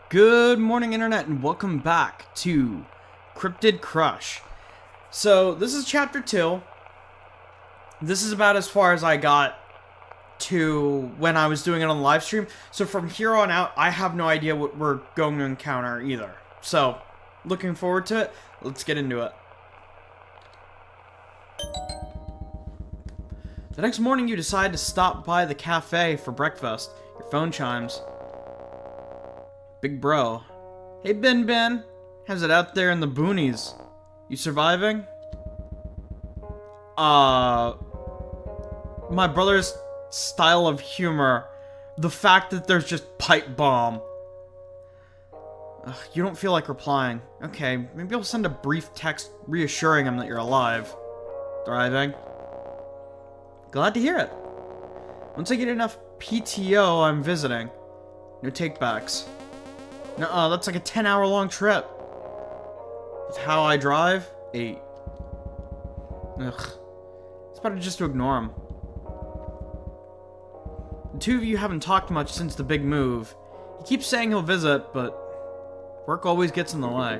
Good morning, Internet, and welcome back to Cryptid Crush. So, this is Chapter 2. This is about as far as I got to when I was doing it on the live stream. So, from here on out, I have no idea what we're going to encounter either. So, looking forward to it. Let's get into it. The next morning, you decide to stop by the cafe for breakfast. Your phone chimes. Big bro. Hey, Ben. How's it out there in the boonies? You surviving? My brother's style of humor. The fact that there's just pipe bomb. You don't feel like replying. Okay, maybe I'll send a brief text reassuring him that you're alive. Thriving. Glad to hear it. Once I get enough PTO, I'm visiting. No takebacks. Nuh-uh, that's like a 10-hour-long trip. With how I drive? 8. Ugh. It's better just to ignore him. The two of you haven't talked much since the big move. He keeps saying he'll visit, but work always gets in the way.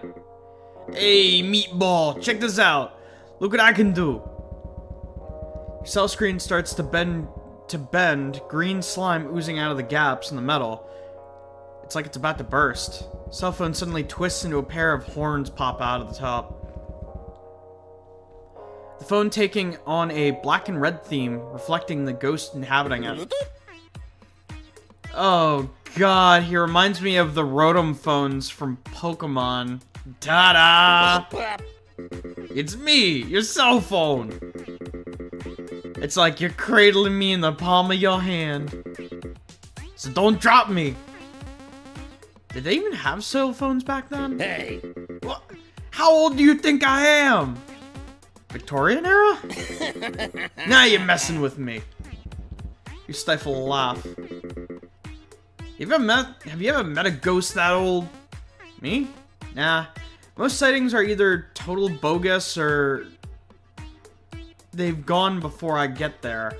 Hey, meatball, check this out. Look what I can do. Your cell screen starts to bend, green slime oozing out of the gaps in the metal. It's like it's about to burst. Cell phone suddenly twists into a pair of horns pop out of the top. The phone taking on a black and red theme, reflecting the ghost inhabiting it. Oh god, he reminds me of the Rotom phones from Pokemon. Ta-da! It's me, your cell phone! It's like you're cradling me in the palm of your hand. So don't drop me! Did they even have cell phones back then? Hey! What? How old do you think I am? Victorian era? Now you're messing with me. You stifle a laugh. Have you ever met a ghost that old? Me? Nah. Most sightings are either total bogus or they've gone before I get there.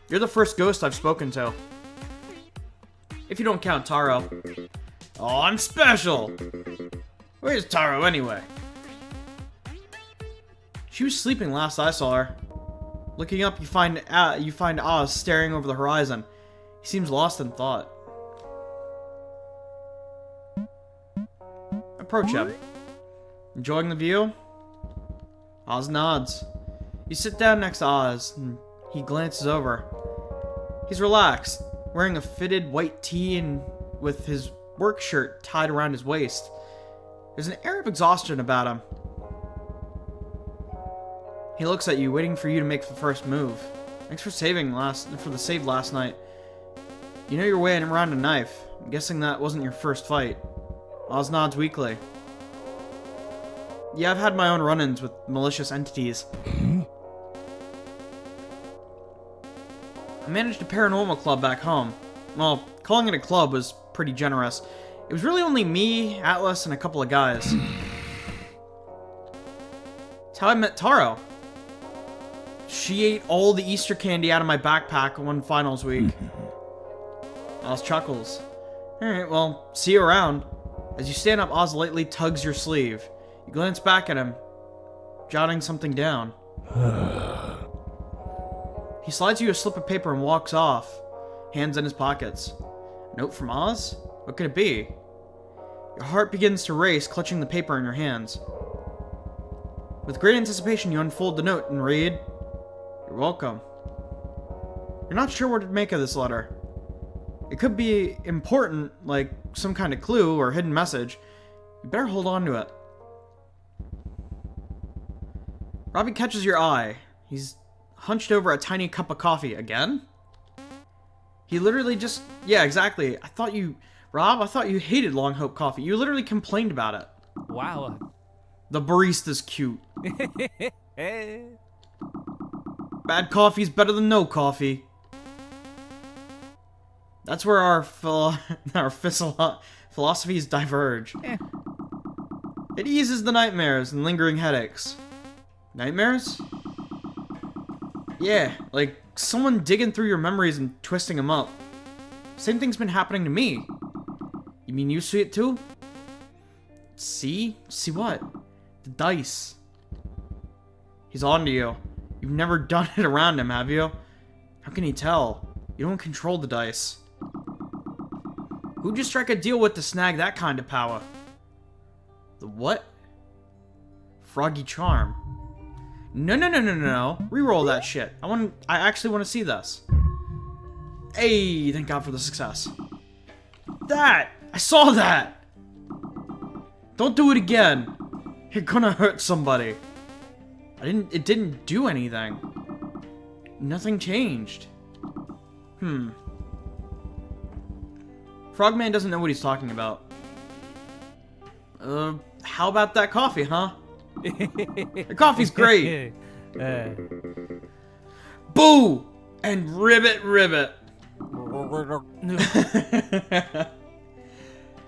You're the first ghost I've spoken to. If you don't count Taro. Oh, I'm special! Where's Taro anyway? She was sleeping last I saw her. Looking up, you find Oz staring over the horizon. He seems lost in thought. Approach him. Enjoying the view? Oz nods. You sit down next to Oz, and he glances over. He's relaxed, wearing a fitted white tee and with his work shirt tied around his waist. There's an air of exhaustion about him. He looks at you, waiting for you to make the first move. Thanks for the save last night. You know your way around a knife. I'm guessing that wasn't your first fight. Oz nods weakly. Yeah, I've had my own run-ins with malicious entities. I managed a paranormal club back home. Well, calling it a club was pretty generous. It was really only me, Atlas, and a couple of guys. It's how I met Taro. She ate all the Easter candy out of my backpack one finals week. Oz chuckles. Alright, well, see you around. As you stand up, Oz lightly tugs your sleeve. You glance back at him, jotting something down. He slides you a slip of paper and walks off, hands in his pockets. Note from Oz? What could it be? Your heart begins to race, clutching the paper in your hands. With great anticipation, you unfold the note and read, "You're welcome." You're not sure what to make of this letter. It could be important, like some kind of clue or hidden message. You better hold on to it. Robbie catches your eye. He's hunched over a tiny cup of coffee. Again? He literally just... Yeah, exactly. Rob, I thought you hated Long Hope coffee. You literally complained about it. Wow. The barista's cute. Bad coffee's better than no coffee. That's where our philosophies diverge. It eases the nightmares and lingering headaches. Nightmares? Yeah, like someone digging through your memories and twisting them up. Same thing's been happening to me. You mean you see it too? See? See what? The dice. He's on to you. You've never done it around him, have you? How can he tell? You don't control the dice. Who'd you strike a deal with to snag that kind of power? The what? Froggy charm. No. Reroll that shit. I actually want to see this. Hey, thank God for the success. That! I saw that! Don't do it again. You're gonna hurt somebody. It didn't do anything. Nothing changed. Frogman doesn't know what he's talking about. How about that coffee, huh? The coffee's great. Boo! And ribbit. I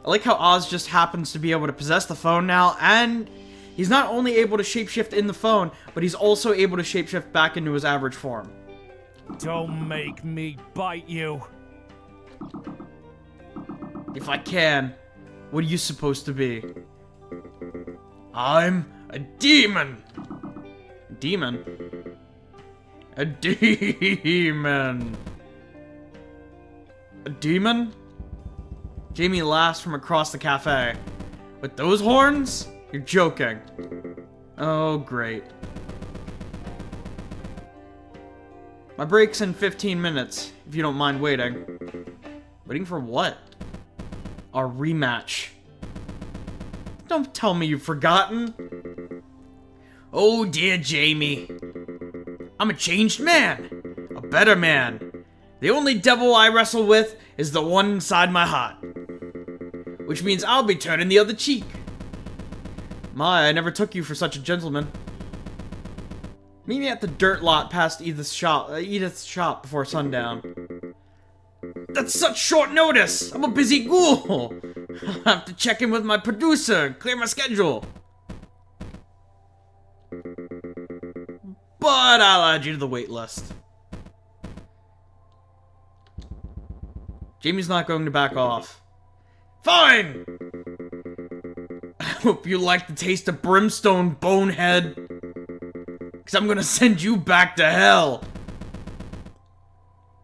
like how Oz just happens to be able to possess the phone now, and he's not only able to shapeshift in the phone, but he's also able to shapeshift back into his average form. Don't make me bite you. If I can, what are you supposed to be? I'm a demon. Demon? A demon. A demon? Jamie laughs from across the cafe. With those horns? You're joking. Oh, great. My break's in 15 minutes, if you don't mind waiting. Waiting for what? Our rematch. Don't tell me you've forgotten. Oh dear, Jamie. I'm a changed man. A better man. The only devil I wrestle with is the one inside my heart. Which means I'll be turning the other cheek. My, I never took you for such a gentleman. Meet me at the dirt lot past Edith's shop before sundown. That's such short notice! I'm a busy ghoul! I'll have to check in with my producer and clear my schedule. But I'll add you to the wait list. Jamie's not going to back off. Fine! I hope you like the taste of brimstone, bonehead. Because I'm gonna send you back to hell.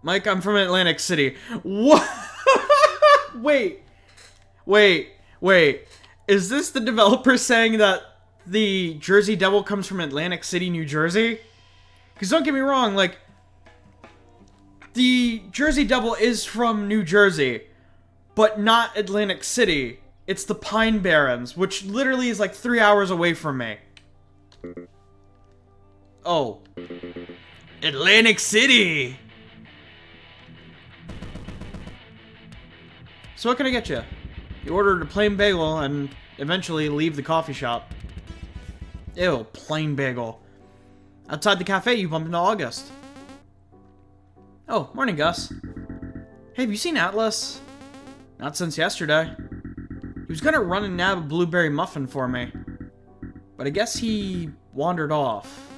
Mike, I'm from Atlantic City. What? Wait. Is this the developer saying that the Jersey Devil comes from Atlantic City, New Jersey? Because don't get me wrong, like, the Jersey Devil is from New Jersey, but not Atlantic City. It's the Pine Barrens, which literally is like 3 hours away from me. Oh. Atlantic City! So what can I get you? You ordered a plain bagel and eventually leave the coffee shop. Ew, plain bagel. Outside the cafe, you bump into August. Oh, morning, Gus. Hey, have you seen Atlas? Not since yesterday. He was gonna run and nab a blueberry muffin for me. But I guess he wandered off.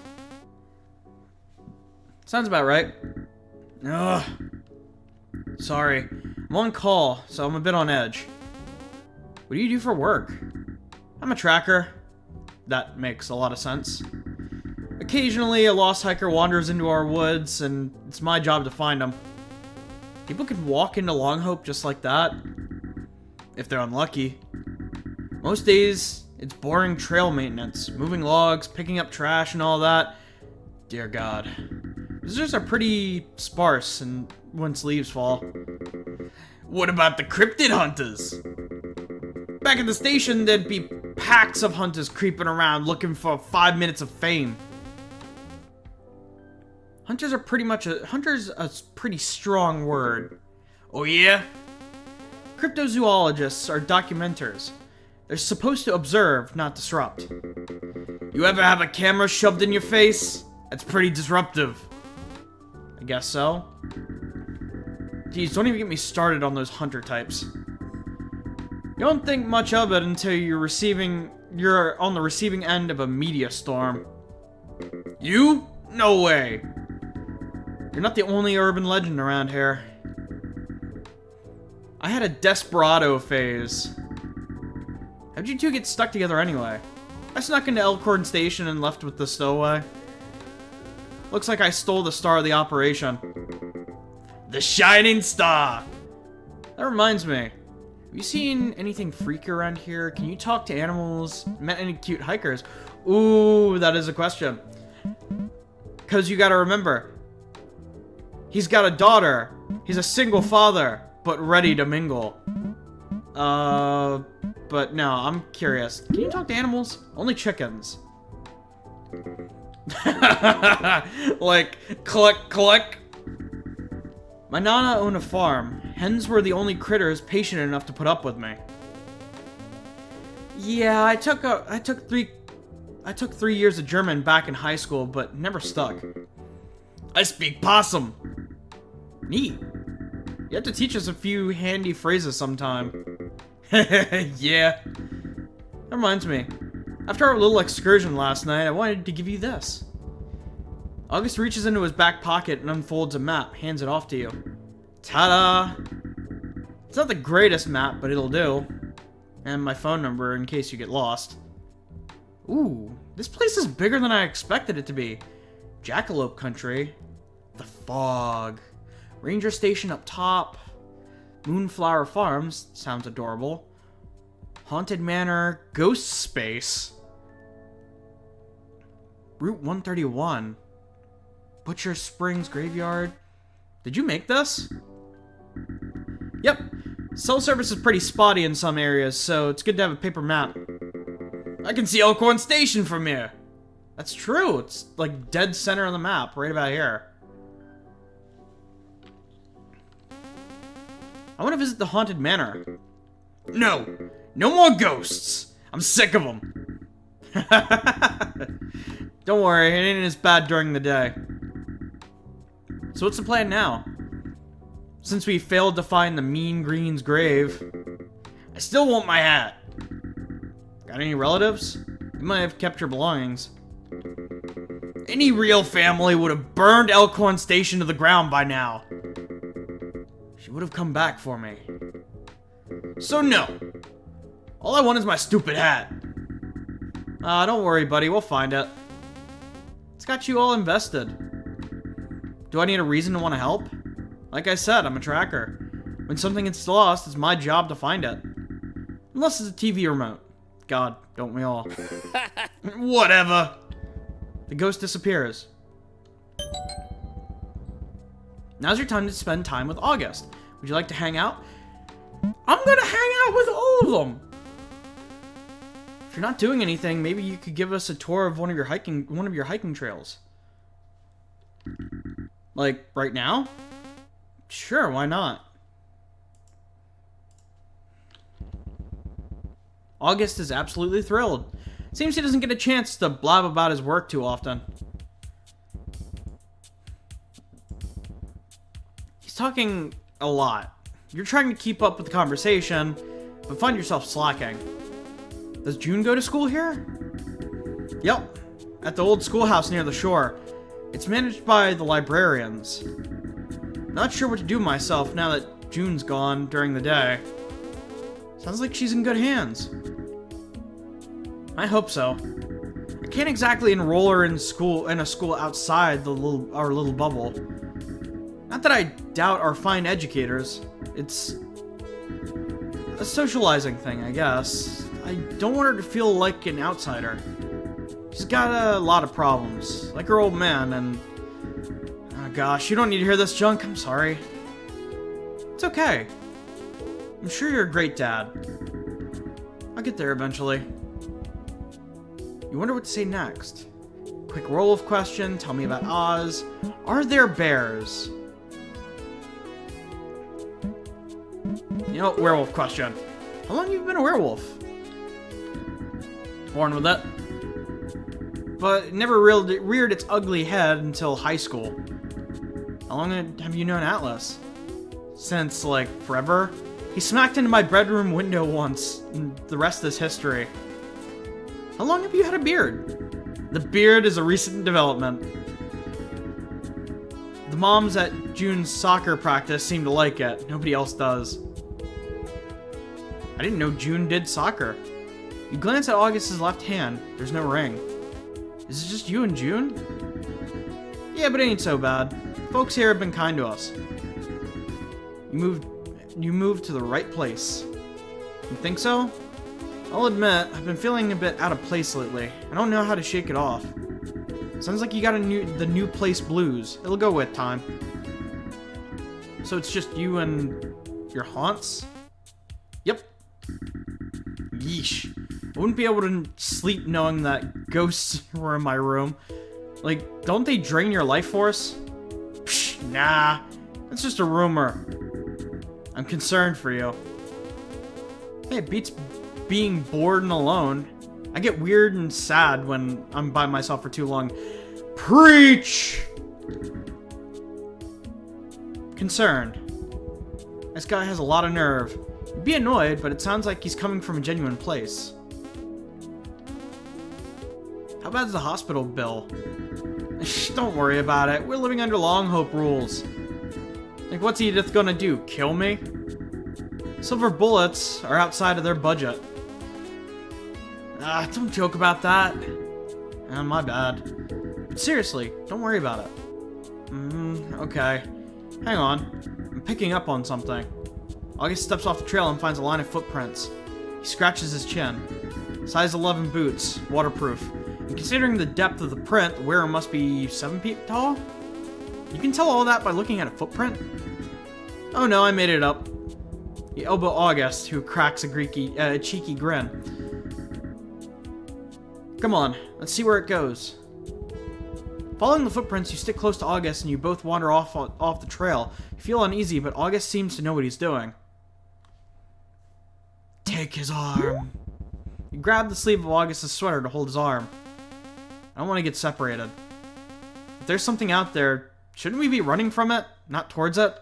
Sounds about right. Ugh. Sorry. I'm on call, so I'm a bit on edge. What do you do for work? I'm a tracker. That makes a lot of sense. Occasionally, a lost hiker wanders into our woods, and it's my job to find them. People can walk into Longhope just like that. If they're unlucky. Most days, it's boring trail maintenance. Moving logs, picking up trash, and all that. Dear God. Visitors are pretty sparse and once leaves fall. What about the cryptid hunters? Back at the station, there'd be packs of hunters creeping around looking for 5 minutes of fame. Hunter's a pretty strong word. Oh yeah? Cryptozoologists are documenters. They're supposed to observe, not disrupt. You ever have a camera shoved in your face? That's pretty disruptive. I guess so. Geez, don't even get me started on those hunter types. You don't think much of it until you're on the receiving end of a media storm. You? No way. You're not the only urban legend around here. I had a desperado phase. How'd you two get stuck together anyway? I snuck into Elkhorn Station and left with the stowaway. Looks like I stole the star of the operation. The shining star! That reminds me. Have you seen anything freaky around here? Can you talk to animals? Met any cute hikers? Ooh, that is a question. Because you gotta remember, he's got a daughter. He's a single father, but ready to mingle. But no, I'm curious. Can you talk to animals? Only chickens. Like, click, click. My nana owned a farm. Hens were the only critters patient enough to put up with me. Yeah, I took 3 years of German back in high school, but never stuck. I speak possum. Neat. You have to teach us a few handy phrases sometime. Yeah. That reminds me. After our little excursion last night, I wanted to give you this. August reaches into his back pocket and unfolds a map, hands it off to you. Ta-da! It's not the greatest map, but it'll do. And my phone number in case you get lost. Ooh, this place is bigger than I expected it to be. Jackalope country. The fog. Ranger station up top. Moonflower Farms. Sounds adorable. Haunted Manor. Ghost Space. Route 131. Butcher Springs Graveyard. Did you make this? Yep. Cell service is pretty spotty in some areas, so it's good to have a paper map. I can see Elkhorn Station from here. That's true. It's like dead center on the map, right about here. I want to visit the Haunted Manor. No. No more ghosts. I'm sick of them. Don't worry, it ain't as bad during the day. So what's the plan now? Since we failed to find the Mean Green's grave, I still want my hat. Got any relatives? You might have kept your belongings. Any real family would have burned Elkhorn Station to the ground by now. She would have come back for me. So no. All I want is my stupid hat. Don't worry, buddy. We'll find it. It's got you all invested. Do I need a reason to want to help? Like I said, I'm a tracker. When something gets lost, it's my job to find it. Unless it's a TV remote. God, don't we all? Whatever. The ghost disappears. Now's your time to spend time with August. Would you like to hang out? I'm gonna hang out with all of them. If you're not doing anything, maybe you could give us a tour of one of your hiking trails. Like right now? Sure, why not? August is absolutely thrilled. Seems he doesn't get a chance to blab about his work too often. He's talking a lot. You're trying to keep up with the conversation, but find yourself slacking. Does June go to school here? Yep, at the old schoolhouse near the shore. It's managed by the librarians. Not sure what to do myself now that June's gone during the day. Sounds like she's in good hands. I hope so. I can't exactly enroll her in a school outside our little bubble. Not that I doubt our fine educators. It's a socializing thing, I guess. I don't want her to feel like an outsider. She's got a lot of problems, like her old man, and... Oh gosh, you don't need to hear this junk, I'm sorry. It's okay. I'm sure you're a great dad. I'll get there eventually. You wonder what to say next. Quick Werewolf question, tell me about Oz. Are there bears? You know, werewolf question. How long have you been a werewolf? Born with it. But it never reared its ugly head until high school. How long have you known Atlas? Since, like, forever? He smacked into my bedroom window once, and the rest is history. How long have you had a beard? The beard is a recent development. The moms at June's soccer practice seem to like it. Nobody else does. I didn't know June did soccer. You glance at August's left hand. There's no ring. Is it just you and June? Yeah, but it ain't so bad. Folks here have been kind to us. You moved to the right place. You think so? I'll admit, I've been feeling a bit out of place lately. I don't know how to shake it off. Sounds like you got the new place blues. It'll go with time. So it's just you and your haunts? Yep. Yeesh. I wouldn't be able to sleep knowing that ghosts were in my room. Like, don't they drain your life force? Psh, nah. It's just a rumor. I'm concerned for you. Hey, it beats being bored and alone. I get weird and sad when I'm by myself for too long. Preach! Concerned. This guy has a lot of nerve. You'd be annoyed, but it sounds like he's coming from a genuine place. How bad's the hospital bill? Shh, don't worry about it. We're living under Long Hope rules. Like, what's Edith gonna do? Kill me? Silver bullets are outside of their budget. Don't joke about that. My bad. But seriously, don't worry about it. Okay. Hang on. I'm picking up on something. August steps off the trail and finds a line of footprints. He scratches his chin. Size 11 boots, waterproof. And considering the depth of the print, the wearer must be 7 feet tall? You can tell all that by looking at a footprint? Oh no, I made it up. You elbow August, who cracks a cheeky grin. Come on, let's see where it goes. Following the footprints, you stick close to August and you both wander off the trail. You feel uneasy, but August seems to know what he's doing. Take his arm. You grab the sleeve of August's sweater to hold his arm. I don't want to get separated. If there's something out there, shouldn't we be running from it, not towards it?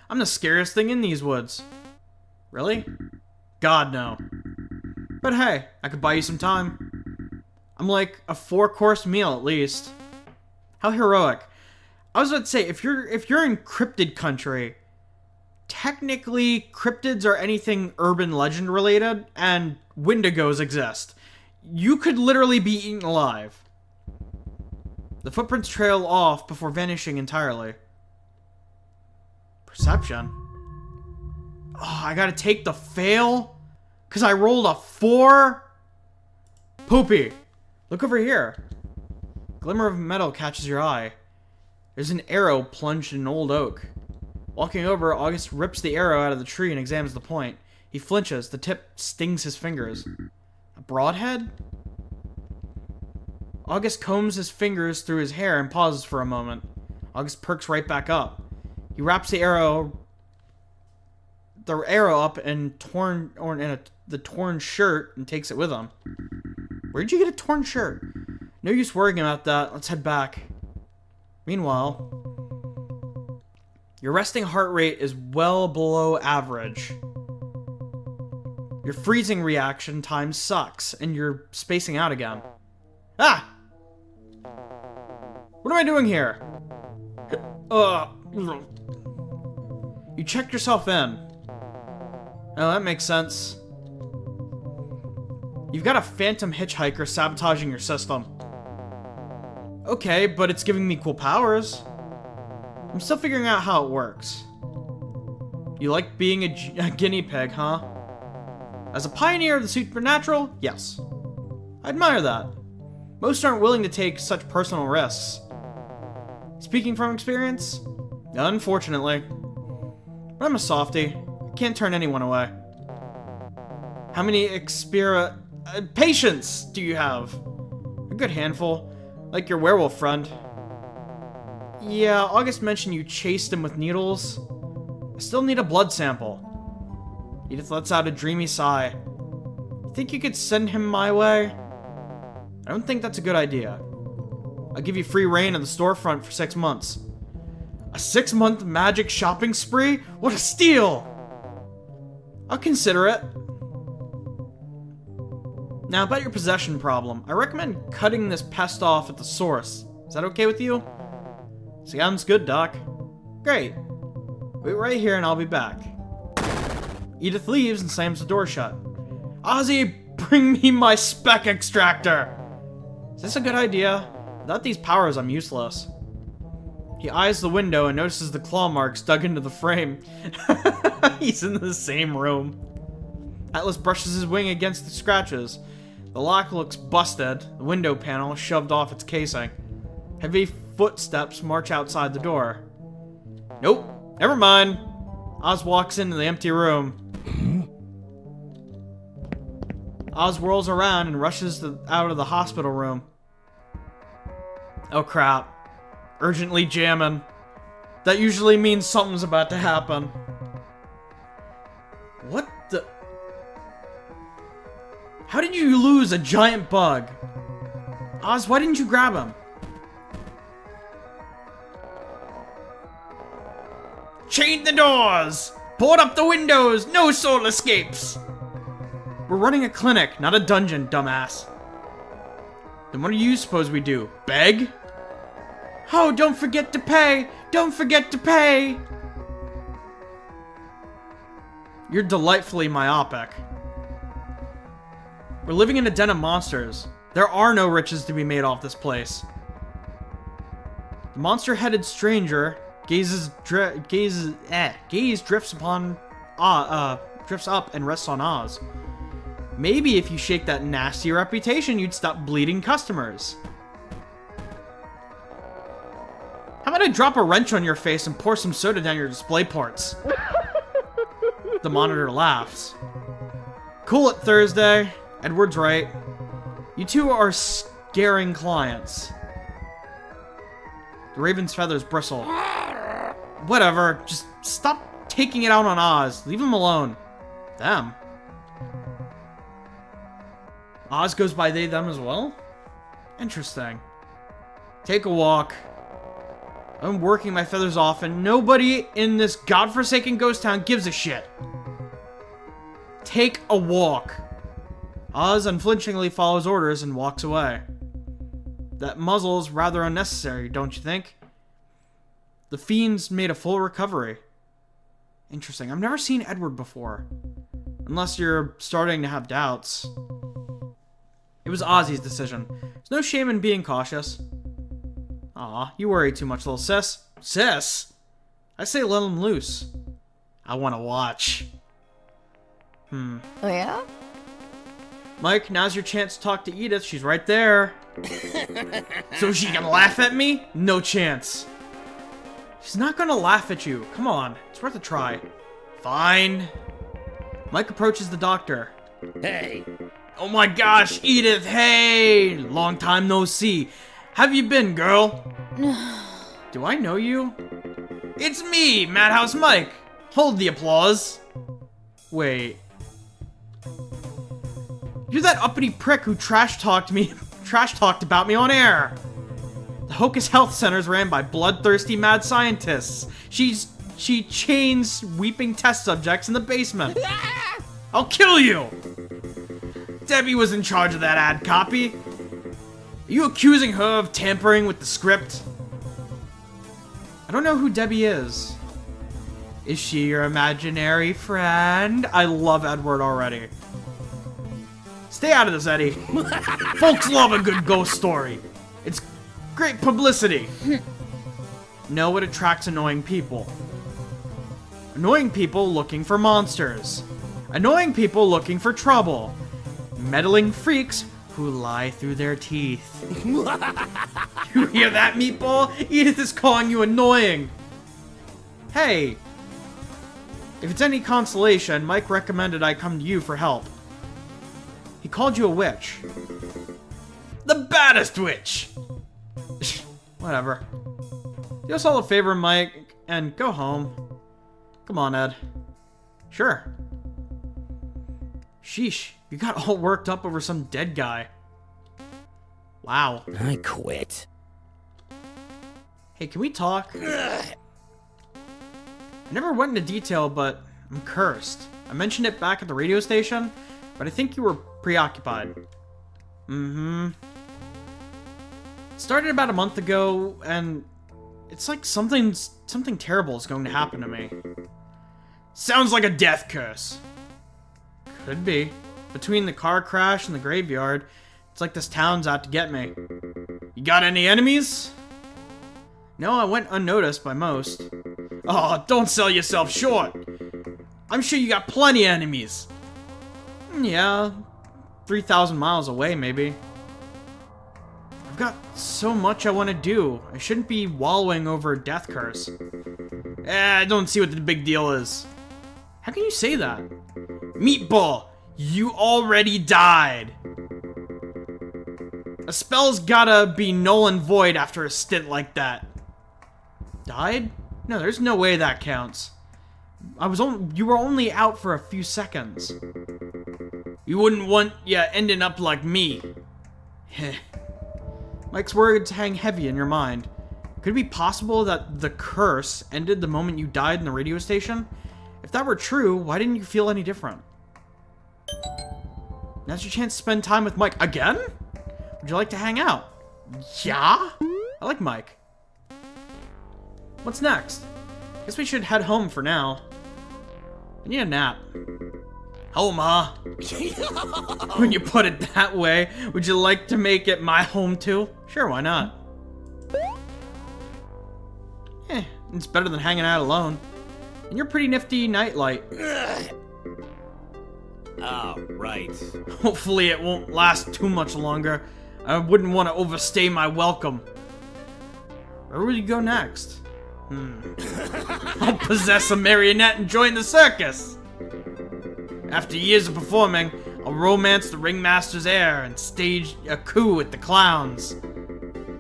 I'm the scariest thing in these woods. Really? God, no. But hey, I could buy you some time. I'm like a 4-course meal at least. How heroic. I was about to say, if you're in cryptid country, technically cryptids are anything urban legend related, and wendigos exist. You could literally be eaten alive. The footprints trail off before vanishing entirely. Perception? Oh, I gotta take the fail? Because I rolled a 4? Poopy. Look over here. Glimmer of metal catches your eye. There's an arrow plunged in an old oak. Walking over, August rips the arrow out of the tree and examines the point. He flinches. The tip stings his fingers. A broadhead? August combs his fingers through his hair and pauses for a moment. August perks right back up. He wraps the arrow up in the torn shirt and takes it with him. Where'd you get a torn shirt? No use worrying about that. Let's head back. Meanwhile, your resting heart rate is well below average. Your freezing reaction time sucks, and you're spacing out again. Ah! What am I doing here? You checked yourself in. Oh, that makes sense. You've got a phantom hitchhiker sabotaging your system. Okay, but it's giving me cool powers. I'm still figuring out how it works. You like being a guinea pig, huh? As a pioneer of the supernatural, yes. I admire that. Most aren't willing to take such personal risks. Speaking from experience? Unfortunately. But I'm a softie. I can't turn anyone away. How many patients do you have? A good handful. Like your werewolf friend. Yeah, August mentioned you chased him with needles. I still need a blood sample. Edith lets out a dreamy sigh. You think you could send him my way? I don't think that's a good idea. I'll give you free reign of the storefront for 6 months. A 6-month magic shopping spree? What a steal! I'll consider it. Now, about your possession problem, I recommend cutting this pest off at the source. Is that okay with you? Sounds good, Doc. Great. Wait right here and I'll be back. Edith leaves and slams the door shut. Ozzy, bring me my spec extractor! Is this a good idea? Without these powers, I'm useless. He eyes the window and notices the claw marks dug into the frame. He's in the same room. Atlas brushes his wing against the scratches. The lock looks busted, the window panel shoved off its casing. Heavy footsteps march outside the door. Nope, never mind. Oz walks into the empty room. Oz whirls around and rushes out of the hospital room. Oh crap. Urgently jamming. That usually means something's about to happen. What the... How did you lose a giant bug? Oz, why didn't you grab him? Chain the doors! Board up the windows! No soul escapes! We're running a clinic, not a dungeon, dumbass. Then what do you suppose we do? Beg? Oh, don't forget to pay! Don't forget to pay! You're delightfully myopic. We're living in a den of monsters. There are no riches to be made off this place. The monster-headed stranger gaze drifts up and rests on Oz. Maybe if you shake that nasty reputation, you'd stop bleeding customers. How about I drop a wrench on your face and pour some soda down your display ports? The monitor laughs. Cool it, Thursday. Edward's right. You two are scaring clients. The raven's feathers bristle. Whatever, just stop taking it out on Oz. Leave him alone. Them. Oz goes by they, them as well? Interesting. Take a walk. I'm working my feathers off and nobody in this godforsaken ghost town gives a shit. Take a walk. Oz unflinchingly follows orders and walks away. That muzzle's rather unnecessary, don't you think? The fiend's made a full recovery. Interesting. I've never seen Edward before. Unless you're starting to have doubts. It was Ozzy's decision. There's no shame in being cautious. Aw, you worry too much, little sis. Sis? I say let him loose. I want to watch. Oh yeah? Mike, now's your chance to talk to Edith. She's right there. So she can laugh at me? No chance. She's not gonna laugh at you. Come on, it's worth a try. Fine. Mike approaches the doctor. Hey. Oh my gosh, Edith, hey! Long time no see. Have you been, girl? Do I know you? It's me, Madhouse Mike. Hold the applause. Wait. You're that uppity prick who trash talked about me on air. The Hocus Health Center's ran by bloodthirsty mad scientists. She chains weeping test subjects in the basement. I'll kill you! Debbie was in charge of that ad copy. Are you accusing her of tampering with the script? I don't know who Debbie is. Is she your imaginary friend? I love Edward already. Stay out of this, Eddie. Folks love a good ghost story. It's great publicity. No, it attracts annoying people. Annoying people looking for monsters. Annoying people looking for trouble. Meddling freaks who lie through their teeth. You hear that, Meatball? Edith is calling you annoying. Hey. If it's any consolation, Mike recommended I come to you for help. He called you a witch. The baddest witch! Whatever. Do us all a favor, Mike, and go home. Come on, Ed. Sure. Sheesh, you got all worked up over some dead guy. Wow. I quit. Hey, can we talk? I never went into detail, but I'm cursed. I mentioned it back at the radio station, but I think you were preoccupied. It started about a month ago, and it's like something terrible is going to happen to me. Sounds like a death curse. Could be. Between the car crash and the graveyard, it's like this town's out to get me. You got any enemies? No, I went unnoticed by most. Oh, don't sell yourself short. I'm sure you got plenty of enemies. Yeah, 3,000 miles away, maybe. I've got so much I want to do. I shouldn't be wallowing over a death curse. I don't see what the big deal is. How can you say that? Meatball, you already died. A spell's gotta be null and void after a stint like that. Died? No, there's no way that counts. You were only out for a few seconds. You wouldn't want ya ending up like me. Mike's words hang heavy in your mind. Could it be possible that the curse ended the moment you died in the radio station? If that were true, why didn't you feel any different? Now's your chance to spend time with Mike. Again? Would you like to hang out? Yeah? I like Mike. What's next? Guess we should head home for now. I need a nap. Home, huh? When you put it that way, would you like to make it my home too? Sure, why not? It's better than hanging out alone. And you're pretty nifty nightlight. Oh, right. Hopefully it won't last too much longer. I wouldn't want to overstay my welcome. Where will you go next? I'll possess a marionette and join the circus. After years of performing, I'll romance the ringmaster's heir and stage a coup with the clowns.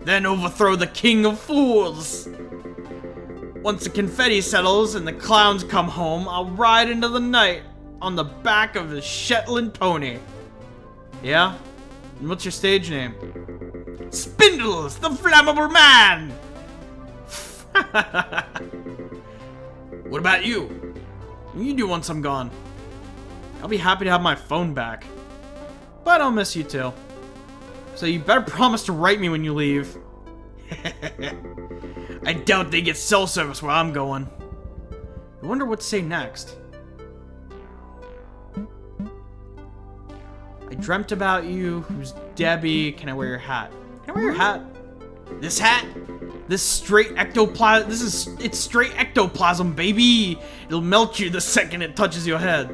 Then overthrow the king of fools. Once the confetti settles and the clowns come home, I'll ride into the night on the back of a Shetland pony. Yeah? And what's your stage name? Spindles, the Flammable Man! What about you? What do you do once I'm gone? I'll be happy to have my phone back. But I'll miss you too. So you better promise to write me when you leave. I doubt they get cell service where I'm going. I wonder what to say next. I dreamt about you. Who's Debbie? Can I wear your hat? Can I wear your hat? This hat? This straight ectoplasm. It's straight ectoplasm, baby. It'll melt you the second it touches your head.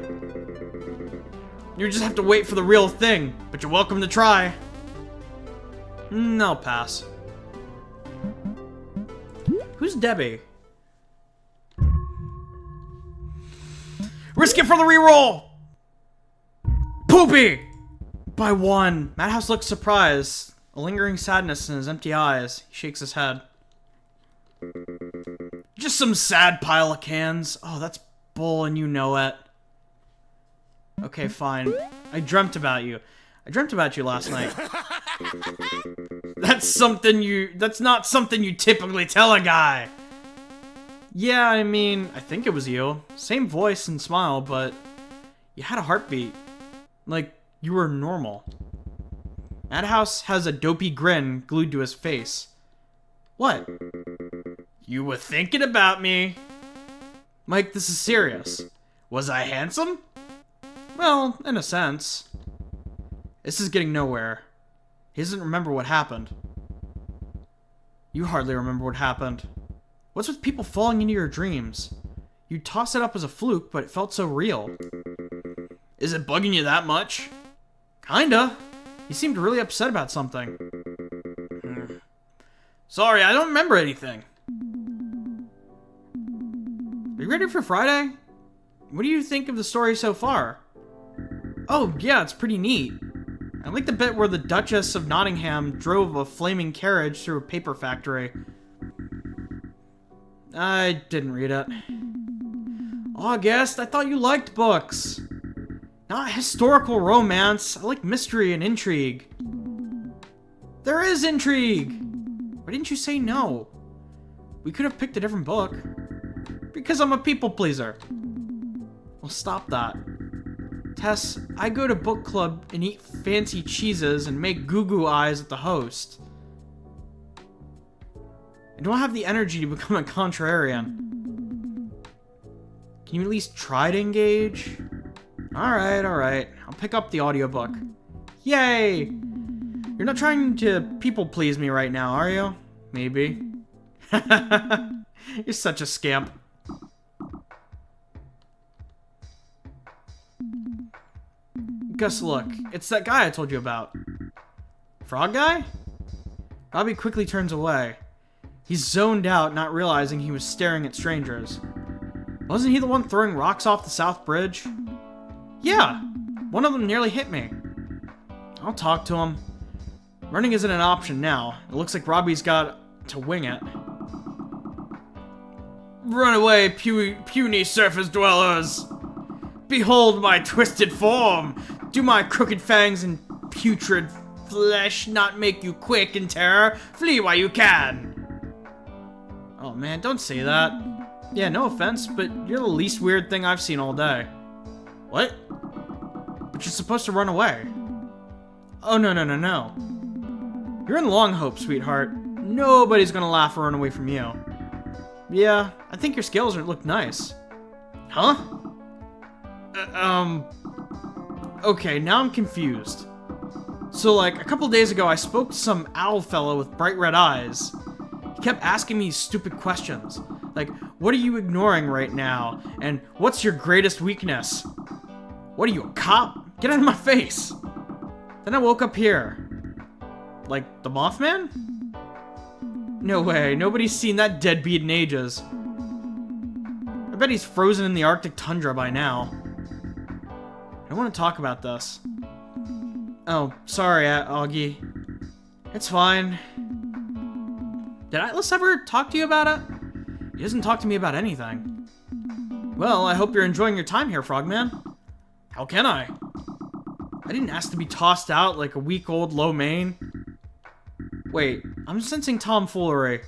You just have to wait for the real thing, but you're welcome to try. I'll pass. Who's Debbie? Risk it for the reroll! Poopy! By one. Madhouse looks surprised. A lingering sadness in his empty eyes. He shakes his head. Just some sad pile of cans. Oh, that's bull and you know it. Okay, fine. I dreamt about you. I dreamt about you last night. That's not something you typically tell a guy. Yeah, I mean, I think it was you. Same voice and smile, but you had a heartbeat. Like, you were normal. Madhouse has a dopey grin glued to his face. What? You were thinking about me. Mike, this is serious. Was I handsome? Well, in a sense. This is getting nowhere. He doesn't remember what happened. You hardly remember what happened. What's with people falling into your dreams? You toss it up as a fluke, but it felt so real. Is it bugging you that much? Kinda. You seemed really upset about something. Sorry, I don't remember anything. Are you ready for Friday? What do you think of the story so far? Oh, yeah, it's pretty neat. I like the bit where the Duchess of Nottingham drove a flaming carriage through a paper factory. I didn't read it. August, I thought you liked books. Not historical romance. I like mystery and intrigue. There is intrigue! Why didn't you say no? We could have picked a different book. Because I'm a people pleaser. Well, stop that. Tess, I go to book club and eat fancy cheeses and make goo-goo eyes at the host. I don't have the energy to become a contrarian. Can Can you at least try to engage? Alright, alright. I'll pick up the audiobook. Yay! You're not trying to people please me right now, are you? Maybe. You're such a scamp. Gus, look. It's that guy I told you about. Frog guy? Robbie quickly turns away. He's zoned out, not realizing he was staring at strangers. Wasn't he the one throwing rocks off the South Bridge? Yeah! One of them nearly hit me. I'll talk to him. Running isn't an option now. It looks like Robbie's got to wing it. Run away, puny surface dwellers! Behold my twisted form! Do my crooked fangs and putrid flesh not make you quick in terror? Flee while you can! Oh man, don't say that. Yeah, no offense, but you're the least weird thing I've seen all day. What? But you're supposed to run away. Oh, no. You're in long hope, sweetheart. Nobody's gonna laugh or run away from you. Yeah, I think your scales look nice. Huh? Okay, now I'm confused. So, like, a couple days ago, I spoke to some owl fellow with bright red eyes. He kept asking me stupid questions. Like, what are you ignoring right now? And what's your greatest weakness? What are you, a cop? Get out of my face! Then I woke up here. Like, the Mothman? No way, nobody's seen that deadbeat in ages. I bet he's frozen in the Arctic tundra by now. I don't want to talk about this. Oh, sorry, Augie. It's fine. Did Atlas ever talk to you about it? He doesn't talk to me about anything. Well, I hope you're enjoying your time here, Frogman. How can I? I didn't ask to be tossed out like a week-old lo mein. Wait, I'm sensing tomfoolery.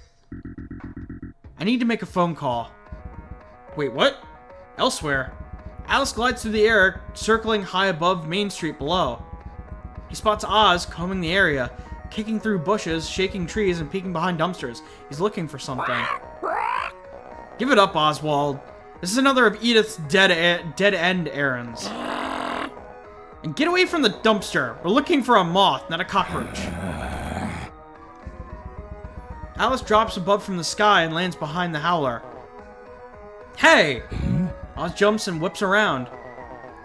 I need to make a phone call. Wait, what? Elsewhere. Alice glides through the air, circling high above Main Street below. He spots Oz combing the area, kicking through bushes, shaking trees, and peeking behind dumpsters. He's looking for something. Give it up, Oswald. This is another of Edith's dead-end errands. And get away from the dumpster. We're looking for a moth, not a cockroach. Alice drops above from the sky and lands behind the howler. Hey! Oz jumps and whips around.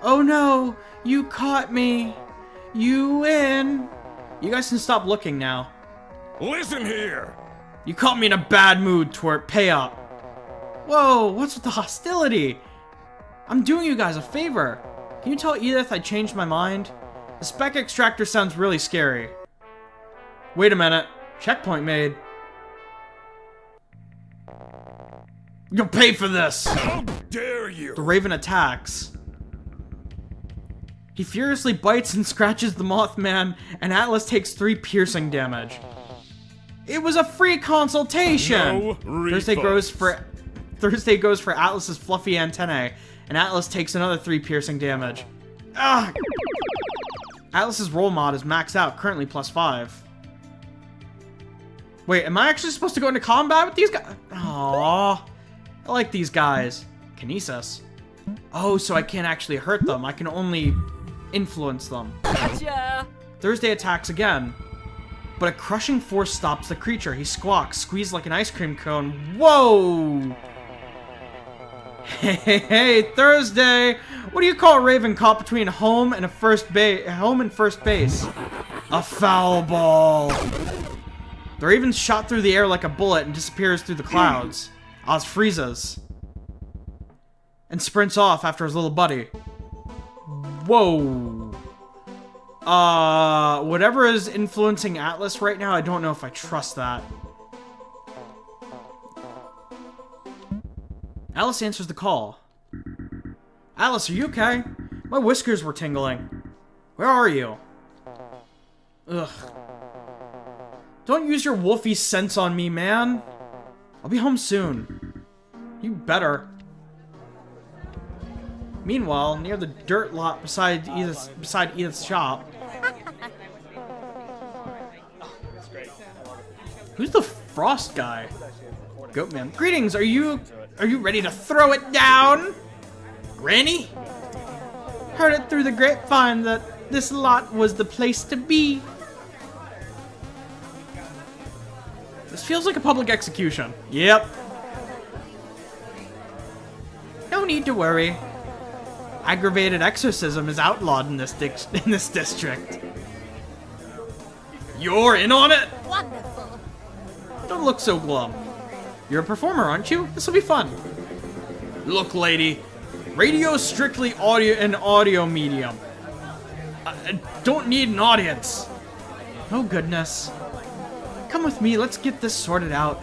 Oh no! You caught me! You win! You guys can stop looking now. Listen here! You caught me in a bad mood, twerp. Pay up. Whoa, what's with the hostility? I'm doing you guys a favor. Can you tell Edith I changed my mind? The spec extractor sounds really scary. Wait a minute. Checkpoint made. You'll pay for this! How dare you! The Raven attacks. He furiously bites and scratches the Mothman, and Atlas takes 3 piercing damage. It was a free consultation! No Thursday goes for Atlas's fluffy antennae, and Atlas takes another 3 piercing damage. Ah! Atlas's roll mod is maxed out, currently +5. Wait, am I actually supposed to go into combat with these guys? Aww. I like these guys. Kinesis. Oh, so I can't actually hurt them. I can only influence them. Gotcha! Thursday attacks again. But a crushing force stops the creature. He squawks, squeezed like an ice cream cone. Whoa! Hey, Thursday! What do you call a Raven caught between home and first base? A foul ball. The Raven's shot through the air like a bullet and disappears through the clouds. Oz freezes. And sprints off after his little buddy. Whoa. Whatever is influencing Atlas right now, I don't know if I trust that. Alice answers the call. Alice, are you okay? My whiskers were tingling. Where are you? Ugh. Don't use your wolfy sense on me, man. I'll be home soon. You better. Meanwhile, near the dirt lot beside Edith's shop. Who's the Frost guy? Goatman. Greetings, are you ready to throw it down? Granny? Heard it through the grapevine that this lot was the place to be. This feels like a public execution. Yep. No need to worry. Aggravated exorcism is outlawed in this district. You're in on it? Wonderful. Don't look so glum. You're a performer, aren't you? This'll be fun. Look, lady. Radio's strictly audio medium. I don't need an audience. Oh, goodness. Come with me, let's get this sorted out.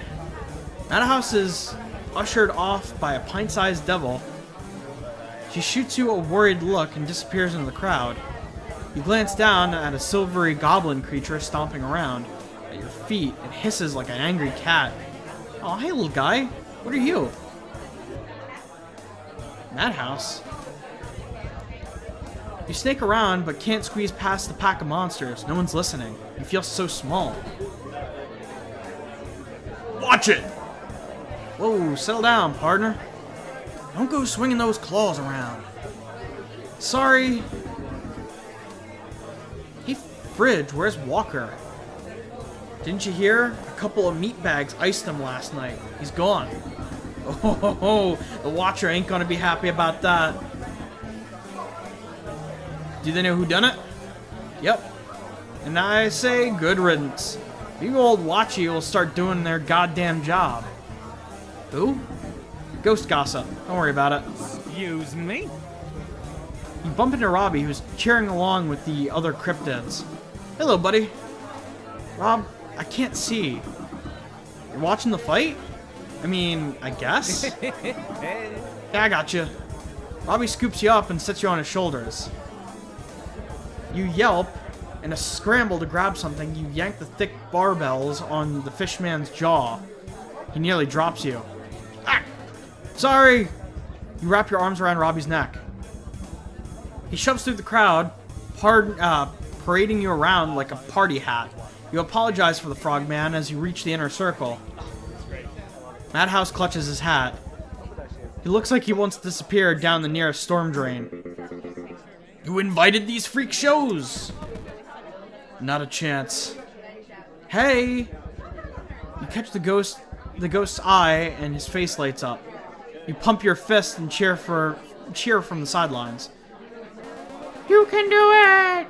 Madhouse is ushered off by a pint-sized devil. She shoots you a worried look and disappears into the crowd. You glance down at a silvery goblin creature stomping around at your feet and hisses like an angry cat. Oh, hey, little guy. What are you? Madhouse? You snake around, but can't squeeze past the pack of monsters. No one's listening. You feel so small. Watch it! Whoa, settle down, partner. Don't go swinging those claws around. Sorry. Hey, Fridge, where's Walker? Didn't you hear? A couple of meat bags iced him last night. He's gone. Oh, the Watcher ain't gonna be happy about that. Do they know who done it? Yep. And I say good riddance. You old Watchy will start doing their goddamn job. Who? Ghost gossip. Don't worry about it. Excuse me? You bump into Robbie, who's cheering along with the other cryptids. Hello, buddy. Rob, I can't see. You're watching the fight? I mean, I guess? Yeah, I got you. Robbie scoops you up and sits you on his shoulders. You yelp. In a scramble to grab something, you yank the thick barbells on the fishman's jaw. He nearly drops you. Ah! Sorry! You wrap your arms around Robbie's neck. He shoves through the crowd, parading you around like a party hat. You apologize for the frogman as you reach the inner circle. Madhouse clutches his hat. He looks like he wants to disappear down the nearest storm drain. You invited these freak shows! Not a chance. Hey! You catch the ghost's eye, and his face lights up. You pump your fist and cheer from the sidelines. You can do it!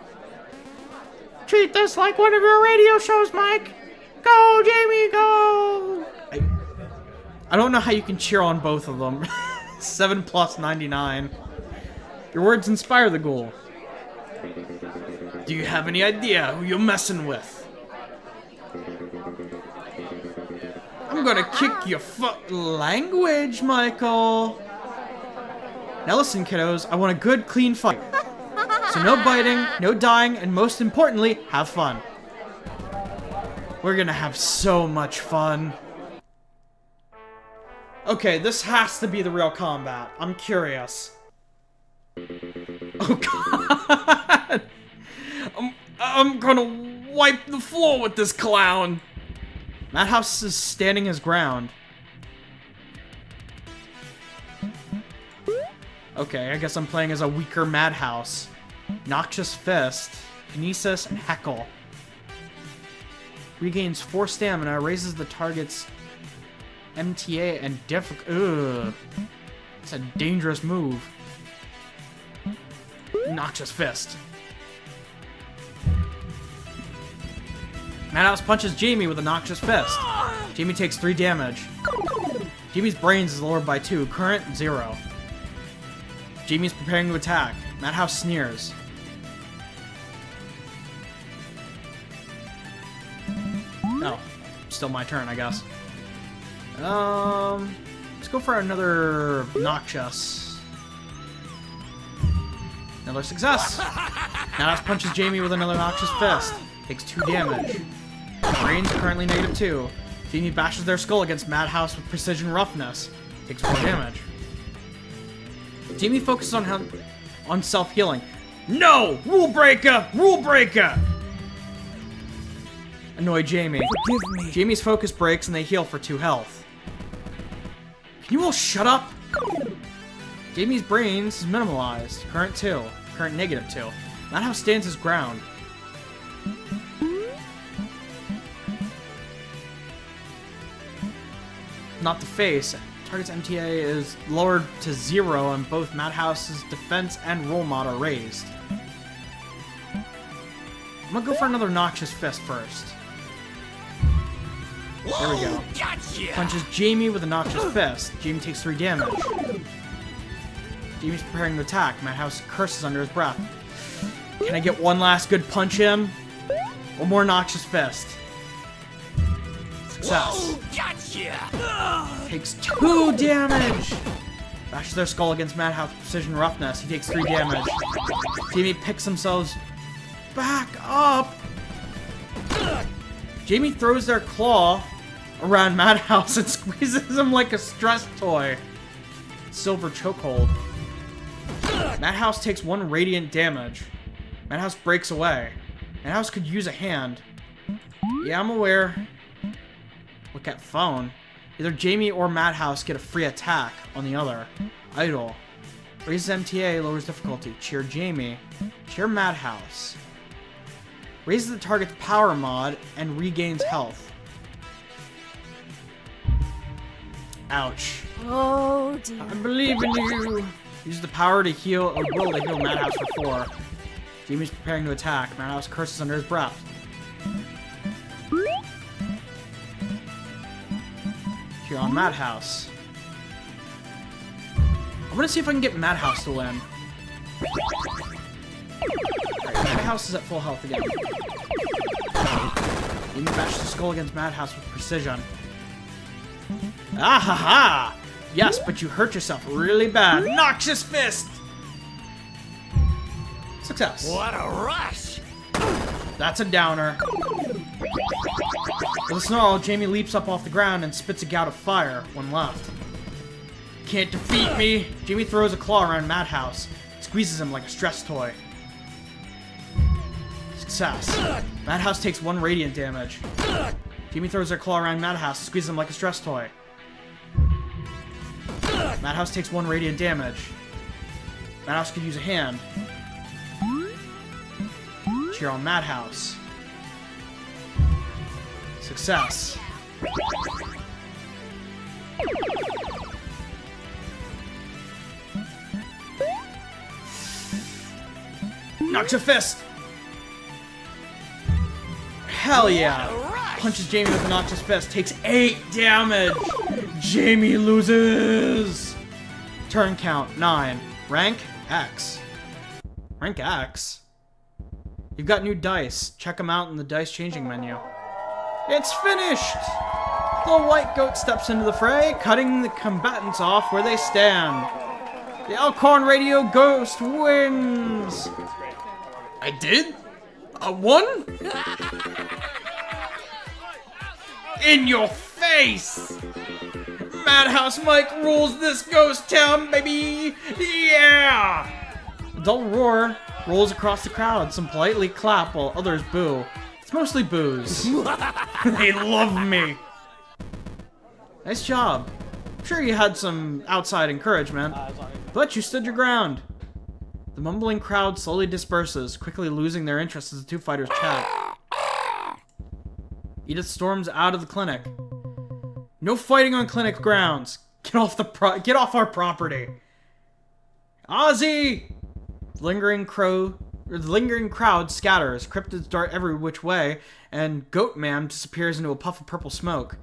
Treat this like one of your radio shows, Mike! Go, Jamie, go! I don't know how you can cheer on both of them. 7+99. Your words inspire the ghoul. Do you have any idea who you're messing with? I'm gonna kick your language, Michael. Now listen, kiddos, I want a good, clean fight. So no biting, no dying, and most importantly, have fun. We're gonna have so much fun. Okay, this has to be the real combat. I'm curious. Oh god! I'm gonna wipe the floor with this clown! Madhouse is standing his ground. Okay, I guess I'm playing as a weaker Madhouse. Noxious Fist, Kinesis, and Heckle. Regains 4 stamina, raises the target's MTA and ugh. It's a dangerous move. Noxious Fist. Madhouse punches Jamie with a Noxious Fist. Jamie takes 3 damage. Jamie's brains is lowered by 2. Current, 0. Jamie's preparing to attack. Madhouse sneers. Oh, still my turn, I guess. Let's go for another Noxious. Another success. Madhouse punches Jamie with another Noxious Fist. Takes 2 damage. Brains currently -2. Jamie bashes their skull against Madhouse with precision roughness. Takes 4 damage. Jamie focuses on self-healing. No! Rule breaker! Rule breaker! Annoy Jamie. Forgive me. Jamie's focus breaks and they heal for 2 health. Can you all shut up? Jamie's brains is minimalized. Current 2. Current negative 2. Madhouse stands his ground. Not the face. Target's MTA is lowered to 0 and both Madhouse's defense and roll mod are raised. I'm gonna go for another Noxious Fist first. There we go. Gotcha! Punches Jamie with a Noxious Fist. Jamie takes 3 damage. Jamie's preparing to attack. Madhouse curses under his breath. Can I get one last good punch in? One more Noxious Fist. Success. Whoa, gotcha! Takes 2 damage. Bashes their skull against Madhouse with Precision Roughness. He takes 3 damage. Jamie picks themselves back up. Jamie throws their claw around Madhouse and squeezes him like a stress toy. Silver chokehold. Madhouse takes 1 radiant damage. Madhouse breaks away. Madhouse could use a hand. Yeah, I'm aware. Look at phone. Either Jamie or Madhouse get a free attack on the other. Idle. Raises MTA, lowers difficulty. Cheer Jamie. Cheer Madhouse. Raises the target's power mod and regains health. Ouch. Oh dear. I believe in you. Use the power to heal, or will to heal Madhouse for 4. Jamie's preparing to attack. Madhouse curses under his breath. Here on Madhouse. I'm gonna see if I can get Madhouse to win. Alright, Madhouse is at full health again. Jamie bashes the skull against Madhouse with precision. Ah ha ha! Yes, but you hurt yourself really bad. Noxious Fist! Success. What a rush! That's a downer. With a snarl, Jamie leaps up off the ground and spits a gout of fire. 1 left. Can't defeat me! Jamie throws a claw around Madhouse. Squeezes him like a stress toy. Success. Madhouse takes 1 radiant damage. Jamie throws their claw around Madhouse. Squeezes him like a stress toy. Madhouse takes 1 radiant damage. Madhouse could use a hand. Cheer on Madhouse. Success. Noxious Fist! Hell yeah! Punches Jamie with a Noxious Fist. Takes 8 damage! Jamie loses! Turn count 9. Rank X. Rank X? You've got new dice. Check them out in the dice changing menu. It's finished! The white goat steps into the fray, cutting the combatants off where they stand. The Alcorn Radio Ghost wins! I did? I won? In your face! Madhouse Mike rules this ghost town, baby! Yeah! A dull roar rolls across the crowd. Some politely clap while others boo. It's mostly boos. They love me. Nice job. I'm sure you had some outside encouragement, but you stood your ground. The mumbling crowd slowly disperses, quickly losing their interest as the 2 fighters chat. Edith storms out of the clinic. No fighting on clinic grounds. Get off our property. Ozzy! The lingering crowd scatters. Cryptids dart every which way, and Goatman disappears into a puff of purple smoke.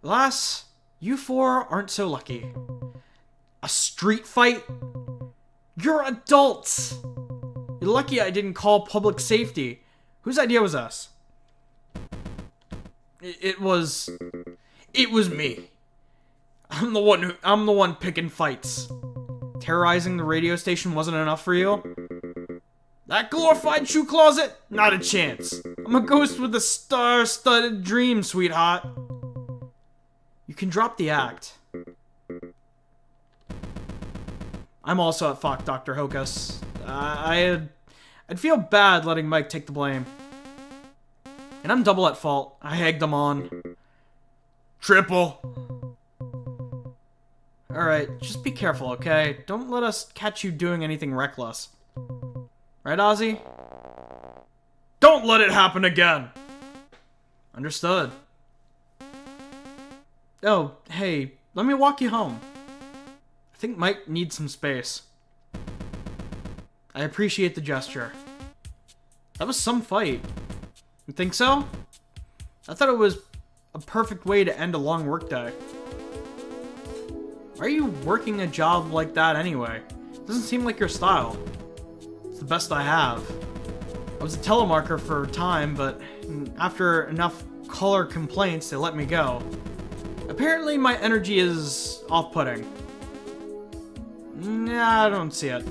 Alas, you 4 aren't so lucky. A street fight? You're adults! You're lucky I didn't call public safety. Whose idea was this? It was me. I'm the one picking fights. Terrorizing the radio station wasn't enough for you? That glorified shoe closet? Not a chance. I'm a ghost with a star-studded dream, sweetheart. You can drop the act. I'm also at fuck, Dr. Hocus. I'd feel bad letting Mike take the blame. And I'm double at fault. I egged him on. Triple. Alright, just be careful, okay? Don't let us catch you doing anything reckless. Right, Ozzy? Don't let it happen again! Understood. Oh, hey, let me walk you home. I think Mike needs some space. I appreciate the gesture. That was some fight. You think so? I thought it was a perfect way to end a long workday. Why are you working a job like that anyway? It doesn't seem like your style. It's the best I have. I was a telemarker for a time, but after enough caller complaints, they let me go. Apparently my energy is off-putting. Nah, I don't see it.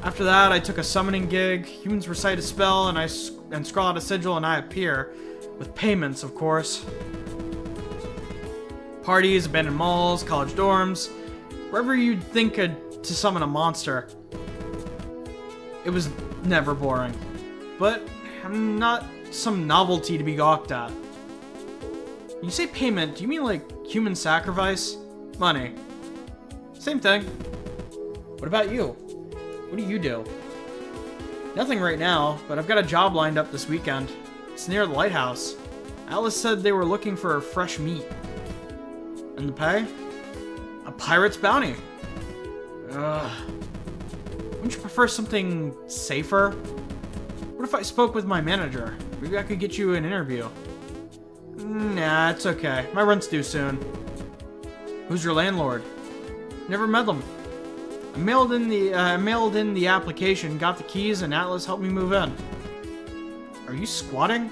After that, I took a summoning gig. Humans recite a spell, and scrawl out a sigil, and I appear. With payments, of course. Parties, abandoned malls, college dorms. Wherever you'd think to summon a monster. It was never boring. But I'm not some novelty to be gawked at. When you say payment, do you mean like human sacrifice? Money. Same thing. What about you? What do you do? Nothing right now, but I've got a job lined up this weekend. It's near the lighthouse. Alice said they were looking for fresh meat. And the pay? A pirate's bounty. Ugh. Wouldn't you prefer something safer? What if I spoke with my manager? Maybe I could get you an interview. Nah, it's okay. My rent's due soon. Who's your landlord? Never met them. I mailed in the application, got the keys, and Atlas helped me move in. Are you squatting?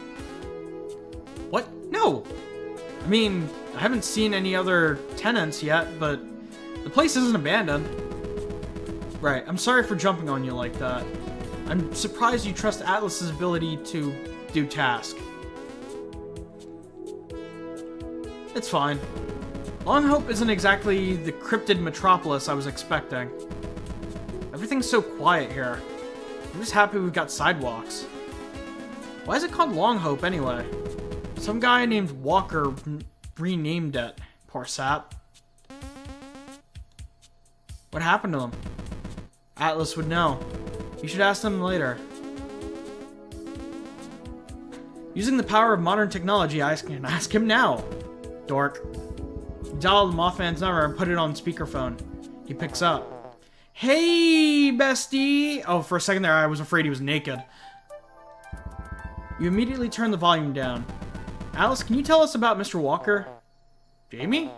What? No! I mean, I haven't seen any other tenants yet, but the place isn't abandoned. Right, I'm sorry for jumping on you like that. I'm surprised you trust Atlas's ability to do tasks. It's fine. Longhope isn't exactly the cryptid metropolis I was expecting. Everything's so quiet here. I'm just happy we've got sidewalks. Why is it called Longhope anyway? Some guy named Walker renamed it. Poor sap. What happened to him? Atlas would know. You should ask them later. Using the power of modern technology, I can ask him now. Dork. Dial the Mothman's number and put it on speakerphone. He picks up. Hey, bestie! Oh, for a second there, I was afraid he was naked. You immediately turn the volume down. Alice, can you tell us about Mr. Walker? Jamie?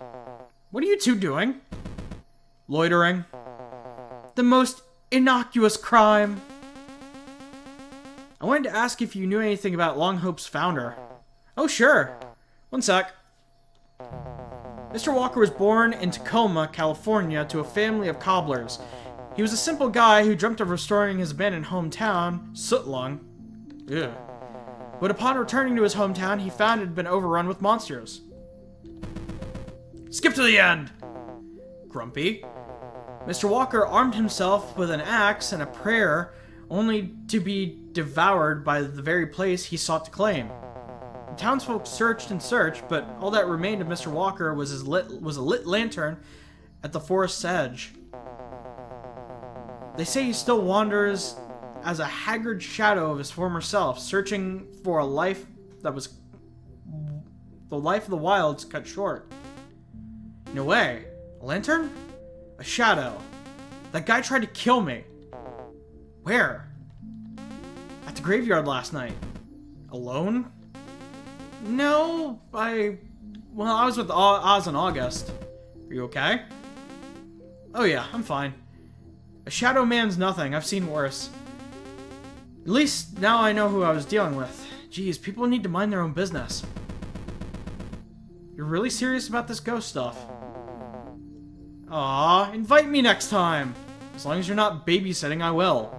What are you two doing? Loitering. The most innocuous crime. I wanted to ask if you knew anything about Longhope's founder. Oh, sure. One sec. Mr. Walker was born in Tacoma, California, to a family of cobblers. He was a simple guy who dreamt of restoring his abandoned hometown, Sootlong. Ugh. But upon returning to his hometown, he found it had been overrun with monsters. Skip to the end! Grumpy. Mr. Walker armed himself with an axe and a prayer, only to be devoured by the very place he sought to claim. The townsfolk searched and searched, but all that remained of Mr. Walker was a lit lantern at the forest's edge. They say he still wanders as a haggard shadow of his former self, searching for a life that was the life of the wilds cut short. No way. A lantern? A shadow. That guy tried to kill me. Where? At the graveyard last night. Alone? No, I was with Oz and August. Are you okay? Oh yeah, I'm fine. A shadow man's nothing. I've seen worse. At least now I know who I was dealing with. Jeez, people need to mind their own business. You're really serious about this ghost stuff? Aw, invite me next time. As long as you're not babysitting, I will.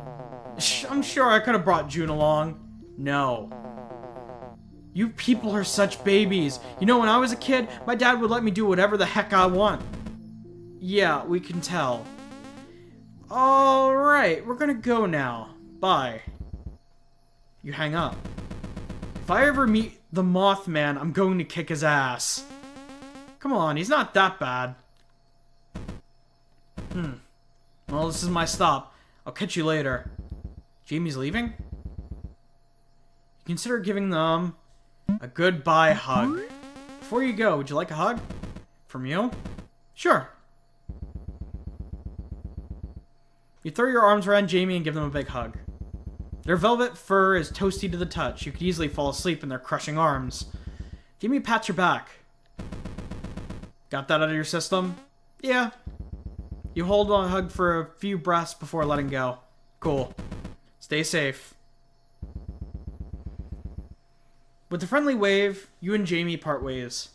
I'm sure I could have brought June along. No. You people are such babies. You know, when I was a kid, my dad would let me do whatever the heck I want. Yeah, we can tell. Alright, we're gonna go now. Bye. You hang up. If I ever meet the Mothman, I'm going to kick his ass. Come on, he's not that bad. Well, this is my stop. I'll catch you later. Jamie's leaving? Consider giving them a goodbye hug. Before you go, would you like a hug? From you? Sure. You throw your arms around Jamie and give them a big hug. Their velvet fur is toasty to the touch. You could easily fall asleep in their crushing arms. Jamie pats your back. Got that out of your system? Yeah. You hold on a hug for a few breaths before letting go. Cool. Stay safe. With a friendly wave, you and Jamie part ways.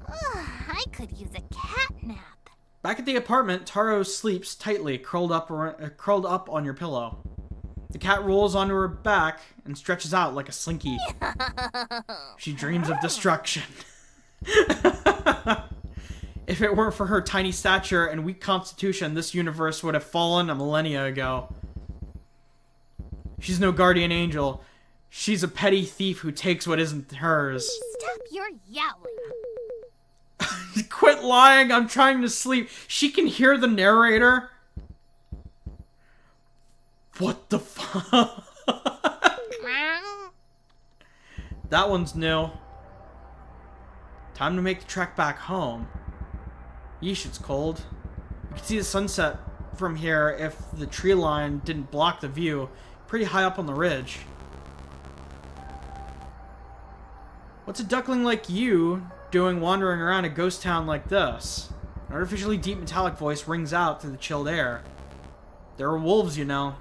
I could use a cat nap. Back at the apartment, Taro sleeps tightly, curled up on your pillow. The cat rolls onto her back and stretches out like a slinky. She dreams of destruction. If it weren't for her tiny stature and weak constitution, this universe would have fallen a millennia ago. She's no guardian angel. She's a petty thief who takes what isn't hers. Stop your yowling. Quit lying, I'm trying to sleep. She can hear the narrator. What the fuck? That one's new. Time to make the trek back home. Yeesh, it's cold. You can see the sunset from here if the tree line didn't block the view. Pretty high up on the ridge. What's a duckling like you doing wandering around a ghost town like this? An artificially deep metallic voice rings out through the chilled air. There are wolves, you know.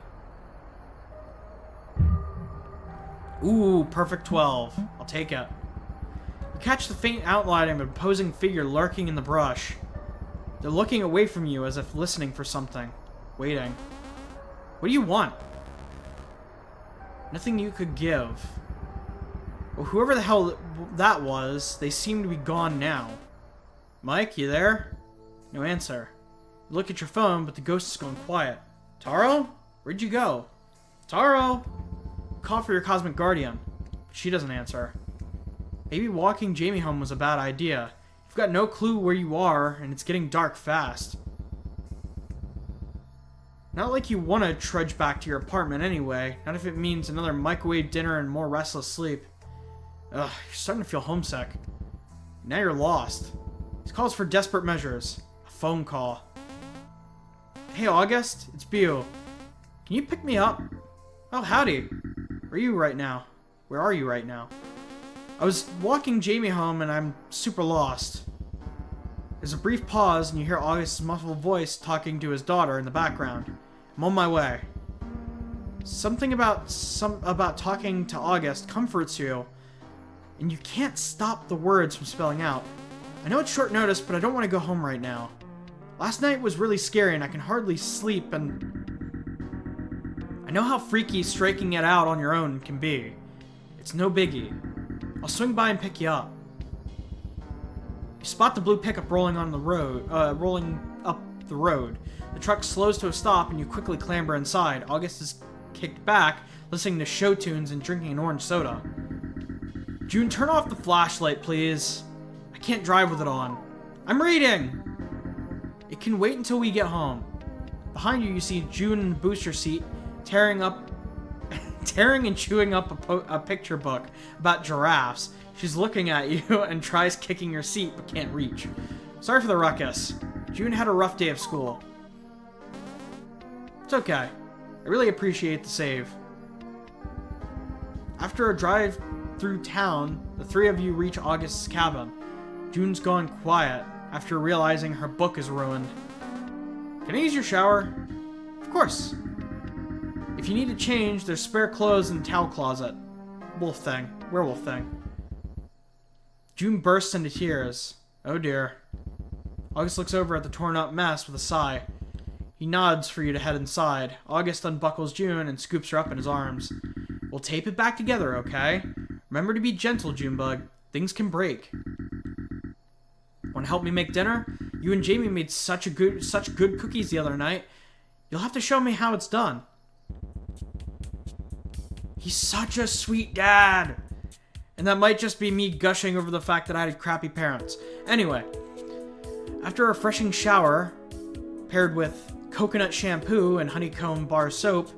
Ooh, perfect 12. I'll take it. You catch the faint outline of an imposing figure lurking in the brush. They're looking away from you as if listening for something. Waiting. What do you want? Nothing you could give. Well, whoever the hell that was, they seem to be gone now. Mike, you there? No answer. You look at your phone, but the ghost is going quiet. Taro? Where'd you go? Taro? Call for your cosmic guardian. But she doesn't answer. Maybe walking Jamie home was a bad idea. You've got no clue where you are, and it's getting dark fast. Not like you want to trudge back to your apartment anyway. Not if it means another microwave dinner and more restless sleep. Ugh, you're starting to feel homesick. Now you're lost. This calls for desperate measures. A phone call. Hey, August, it's Beau. Can you pick me up? Oh, howdy. Where are you right now? Where are you right now? I was walking Jamie home and I'm super lost. There's a brief pause and you hear August's muffled voice talking to his daughter in the background. I'm on my way. Something about talking to August comforts you, and you can't stop the words from spelling out. I know it's short notice, but I don't want to go home right now. Last night was really scary and I can hardly sleep, and I know how freaky striking it out on your own can be. It's no biggie. I'll swing by and pick you up. You spot the blue pickup rolling up the road. The truck slows to a stop and you quickly clamber inside. August is kicked back, listening to show tunes and drinking an orange soda. June, turn off the flashlight, please. I can't drive with it on. I'm reading! It can wait until we get home. Behind you see June in the booster seat, tearing and chewing up a picture book about giraffes. She's looking at you and tries kicking your seat but can't reach. Sorry for the ruckus. June had a rough day of school. It's okay. I really appreciate the save. After a drive through town, the three of you reach August's cabin. June's gone quiet after realizing her book is ruined. Can I use your shower? Of course. If you need to change, there's spare clothes in the towel closet. Werewolf thing. June bursts into tears. Oh dear. August looks over at the torn up mess with a sigh. He nods for you to head inside. August unbuckles June and scoops her up in his arms. We'll tape it back together, okay? Remember to be gentle, Junebug. Things can break. Want to help me make dinner? You and Jamie made such good cookies the other night. You'll have to show me how it's done. He's such a sweet dad. And that might just be me gushing over the fact that I had crappy parents. Anyway, after a refreshing shower, paired with coconut shampoo and honeycomb bar soap,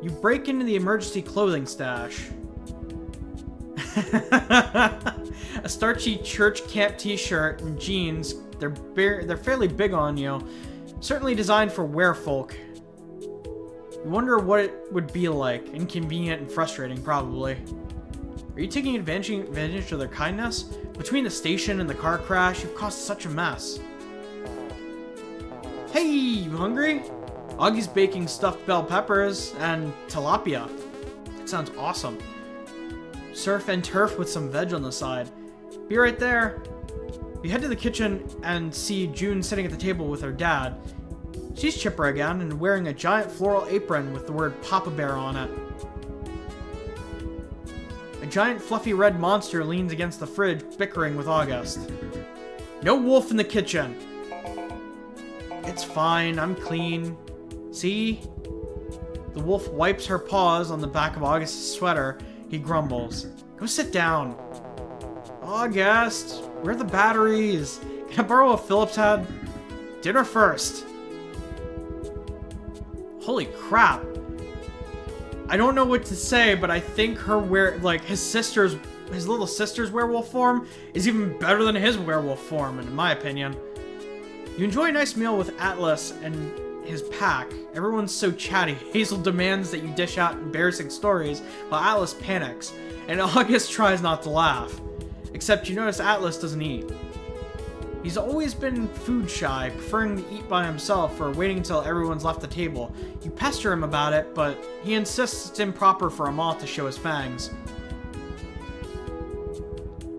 you break into the emergency clothing stash. A starchy church camp t-shirt and jeans, they're fairly big on you. Certainly designed for werefolk. You wonder what it would be like. Inconvenient and frustrating, probably. Are you taking advantage of their kindness? Between the station and the car crash, you've caused such a mess. Hey, you hungry? Augie's baking stuffed bell peppers and tilapia. That sounds awesome. Surf and turf with some veg on the side. Be right there. You head to the kitchen and see June sitting at the table with her dad. She's chipper again and wearing a giant floral apron with the word Papa Bear on it. A giant fluffy red monster leans against the fridge, bickering with August. No wolf in the kitchen. It's fine, I'm clean. See? The wolf wipes her paws on the back of August's sweater. He grumbles. Go sit down. August, where are the batteries? Can I borrow a Phillips head? Dinner first. Holy crap. I don't know what to say, but I think his little sister's werewolf form is even better than his werewolf form, in my opinion. You enjoy a nice meal with Atlas and his pack. Everyone's so chatty. Hazel demands that you dish out embarrassing stories, while Atlas panics, and August tries not to laugh. Except you notice Atlas doesn't eat. He's always been food shy, preferring to eat by himself or waiting until everyone's left the table. You pester him about it, but he insists it's improper for a moth to show his fangs.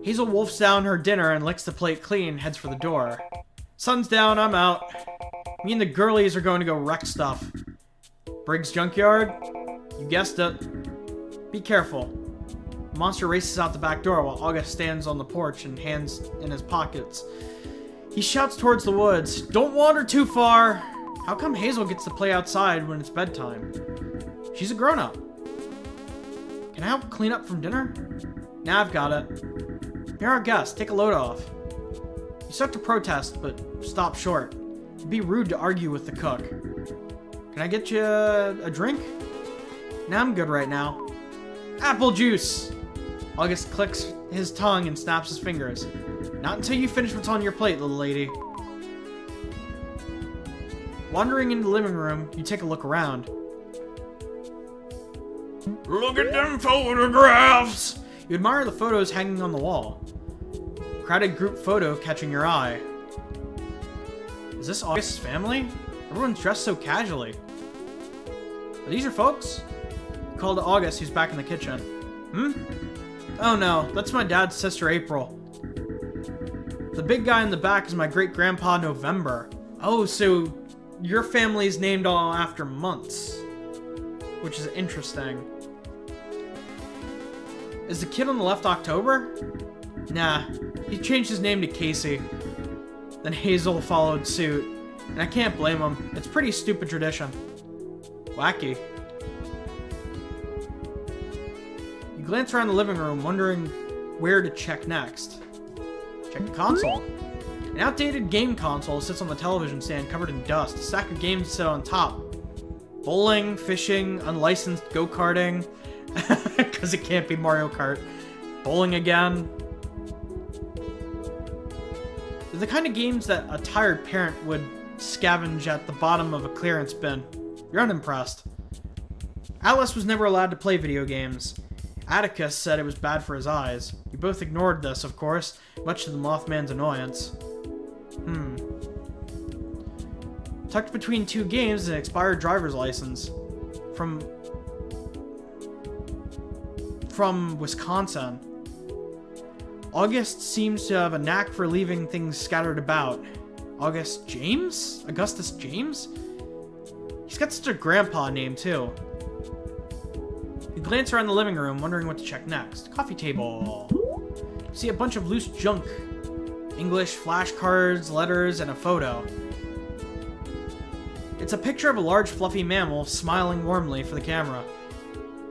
Hazel wolfs down her dinner and licks the plate clean and heads for the door. Sun's down, I'm out. Me and the girlies are going to go wreck stuff. Briggs Junkyard? You guessed it. Be careful. The monster races out the back door while August stands on the porch and hands in his pockets. He shouts towards the woods, "Don't wander too far!" How come Hazel gets to play outside when it's bedtime? She's a grown-up. Can I help clean up from dinner? Nah, I've got it. You're our guest, take a load off. You start to protest, but stop short. It'd be rude to argue with the cook. Can I get you a drink? Nah, I'm good right now. Apple juice! August clicks his tongue and snaps his fingers. Not until you finish what's on your plate, little lady. Wandering into the living room, you take a look around. Look at them photographs! You admire the photos hanging on the wall. Crowded group photo catching your eye. Is this August's family? Everyone's dressed so casually. Are these your folks? You call to August, who's back in the kitchen. Oh no, that's my dad's sister April. The big guy in the back is my great-grandpa November. Oh, so your family's named all after months. Which is interesting. Is the kid on the left October? Nah, he changed his name to Casey. Then Hazel followed suit. And I can't blame him. It's pretty stupid tradition. Wacky. You glance around the living room, wondering where to check next. Check the console. An outdated game console sits on the television stand covered in dust. A stack of games sit on top. Bowling, fishing, unlicensed go-karting. Because it can't be Mario Kart. Bowling again. They're the kind of games that a tired parent would scavenge at the bottom of a clearance bin. You're unimpressed. Atlas was never allowed to play video games. Atticus said it was bad for his eyes. You both ignored this, of course, much to the Mothman's annoyance. Tucked between two games is an expired driver's license. From Wisconsin. August seems to have a knack for leaving things scattered about. Augustus James? He's got such a grandpa name, too. You glance around the living room, wondering what to check next. Coffee table. You see a bunch of loose junk. English, flashcards, letters, and a photo. It's a picture of a large fluffy mammal smiling warmly for the camera.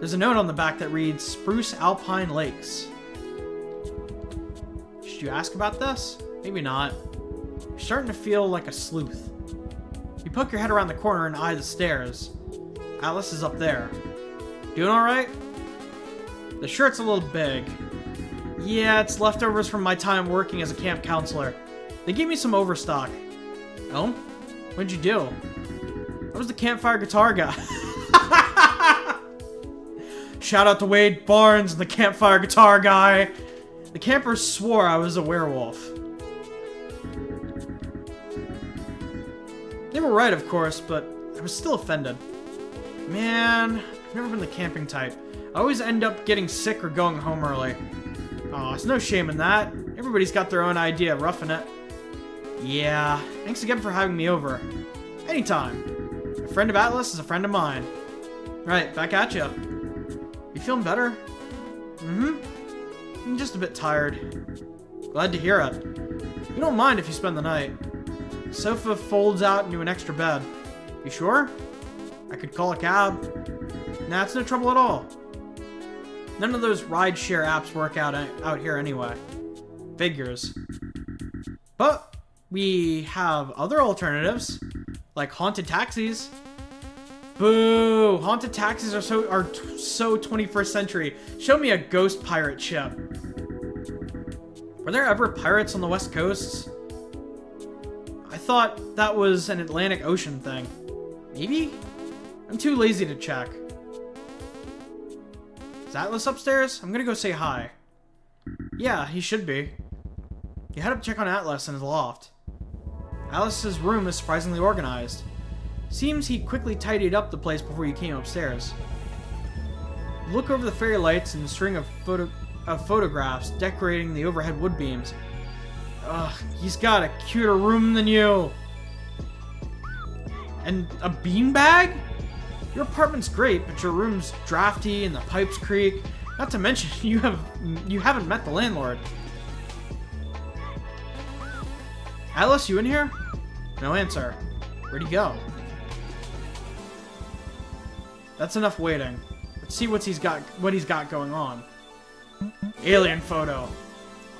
There's a note on the back that reads, Spruce Alpine Lakes. Should you ask about this? Maybe not. You're starting to feel like a sleuth. You poke your head around the corner and eye the stairs. Atlas is up there. Doing alright? The shirt's a little big. Yeah, it's leftovers from my time working as a camp counselor. They gave me some overstock. Oh? What'd you do? I was the campfire guitar guy. Shout out to Wade Barnes, the campfire guitar guy. The campers swore I was a werewolf. They were right, of course, but I was still offended. Man, I've never been the camping type. I always end up getting sick or going home early. Aw, there's no shame in that. Everybody's got their own idea of roughing it. Yeah, thanks again for having me over. Anytime. A friend of Atlas is a friend of mine. Right, back at ya. You feeling better? Mm-hmm. I'm just a bit tired. Glad to hear it. You don't mind if you spend the night. The sofa folds out into an extra bed. You sure? I could call a cab. Nah, it's no trouble at all. None of those ride-share apps work out here anyway. Figures. But we have other alternatives, like haunted taxis. Boo! Haunted taxis are so 21st century. Show me a ghost pirate ship. Were there ever pirates on the West Coast? I thought that was an Atlantic Ocean thing. Maybe? I'm too lazy to check. Is Atlas upstairs? I'm gonna go say hi. Yeah, he should be. You head up to check on Atlas in his loft. Atlas's room is surprisingly organized. Seems he quickly tidied up the place before you came upstairs. You look over the fairy lights and the string of photographs decorating the overhead wood beams. Ugh, he's got a cuter room than you. And a beanbag? Your apartment's great, but your room's drafty and the pipes creak. Not to mention, you haven't met the landlord. Atlas, you in here? No answer. Where'd he go? That's enough waiting. Let's see what he's got going on. Alien photo.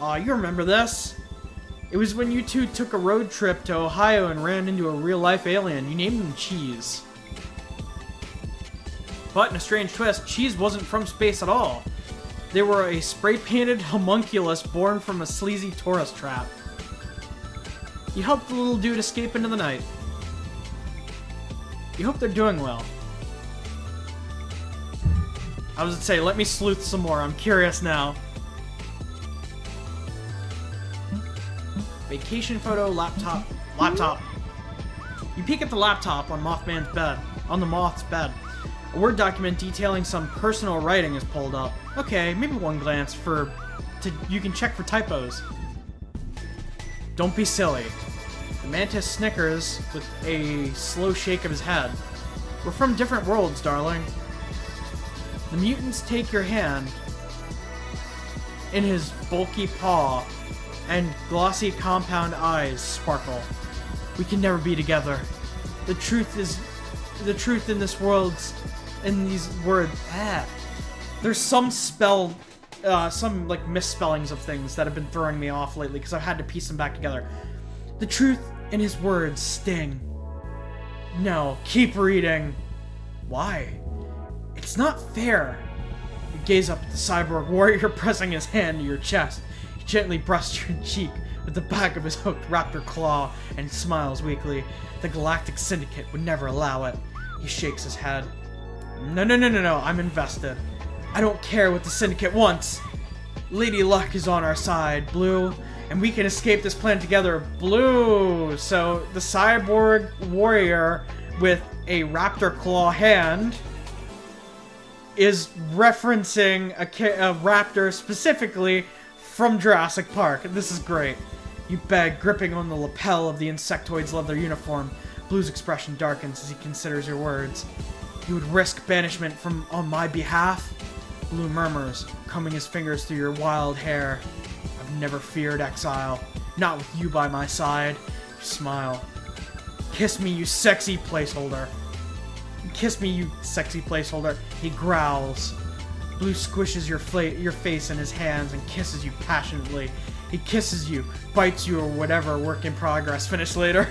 Aw, you remember this? It was when you two took a road trip to Ohio and ran into a real-life alien. You named him Cheese. But in a strange twist, Cheese wasn't from space at all. They were a spray-painted homunculus born from a sleazy tourist trap. You helped the little dude escape into the night. You hope they're doing well. I was to say, let me sleuth some more. I'm curious now. Vacation photo, laptop. You peek at the laptop on the moth's bed. A Word document detailing some personal writing is pulled up. Okay, maybe one glance you can check for typos. Don't be silly. The mantis snickers with a slow shake of his head. We're from different worlds, darling. The mutants take your hand in his bulky paw, and glossy compound eyes sparkle. We can never be together. The truth in this world's in these words. There's some like misspellings of things that have been throwing me off lately because I've had to piece them back together. The truth in his words sting. No, keep reading. Why? It's not fair. You gaze up at the cyborg warrior pressing his hand to your chest. He gently brushes your cheek with the back of his hooked raptor claw and smiles weakly. The Galactic Syndicate would never allow it. He shakes his head. No, I'm invested. I don't care what the Syndicate wants. Lady Luck is on our side, Blue, and we can escape this planet together, Blue. So the cyborg warrior with a raptor claw hand is referencing a raptor specifically from Jurassic Park. This is great. You beg, gripping on the lapel of the insectoid's leather uniform. Blue's expression darkens as he considers your words. You would risk banishment on my behalf? Blue murmurs, combing his fingers through your wild hair. I've never feared exile. Not with you by my side. You smile. Kiss me, you sexy placeholder. Kiss me, you sexy placeholder. He growls. Blue squishes your face in his hands and kisses you passionately. He kisses you, bites you, or whatever. Work in progress. Finish later.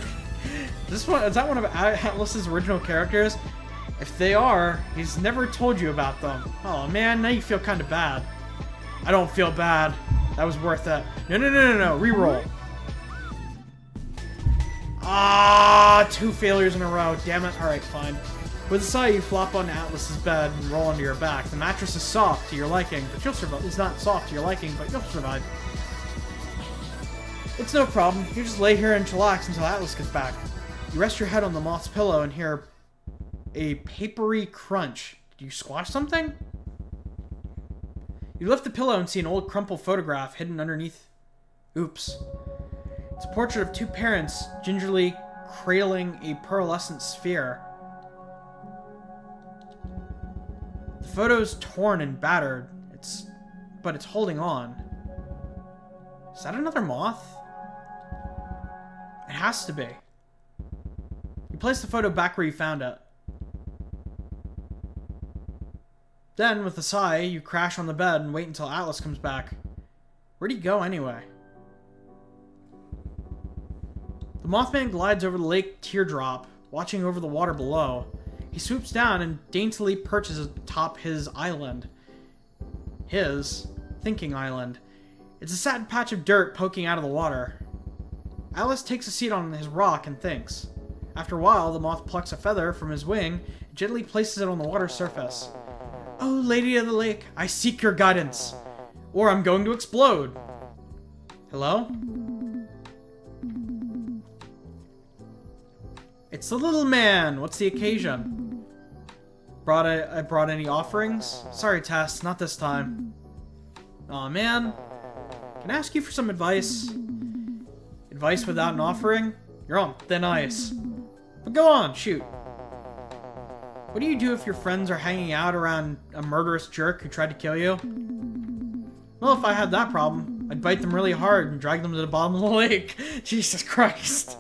Is that one of Atlas's original characters? If they are, he's never told you about them. Oh man, now you feel kind of bad. I don't feel bad. That was worth it. No. Reroll. Ah, 2 failures in a row. Damn it. Alright, fine. With a sigh, you flop on Atlas's bed and roll onto your back. The mattress is soft to your liking, but you'll survive. It's not soft to your liking, but you'll survive. It's no problem. You just lay here and chillax until Atlas gets back. You rest your head on the moth's pillow and hear a papery crunch. Did you squash something? You lift the pillow and see an old crumpled photograph hidden underneath. Oops. It's a portrait of 2 parents gingerly cradling a pearlescent sphere. The photo's torn and battered, but it's holding on. Is that another moth? It has to be. You place the photo back where you found it. Then, with a sigh, you crash on the bed and wait until Atlas comes back. Where'd he go anyway? The Mothman glides over the lake teardrop, watching over the water below. He swoops down and daintily perches atop his island. His thinking island. It's a sad patch of dirt poking out of the water. Atlas takes a seat on his rock and thinks. After a while, the moth plucks a feather from his wing and gently places it on the water's surface. Oh, Lady of the Lake, I seek your guidance, or I'm going to explode. Hello? It's the little man. What's the occasion? I brought any offerings? Sorry, Tess, not this time. Aw, man. Can I ask you for some advice? Advice without an offering? You're on thin ice. But go on, shoot. What do you do if your friends are hanging out around a murderous jerk who tried to kill you? Well, if I had that problem, I'd bite them really hard and drag them to the bottom of the lake. Jesus Christ.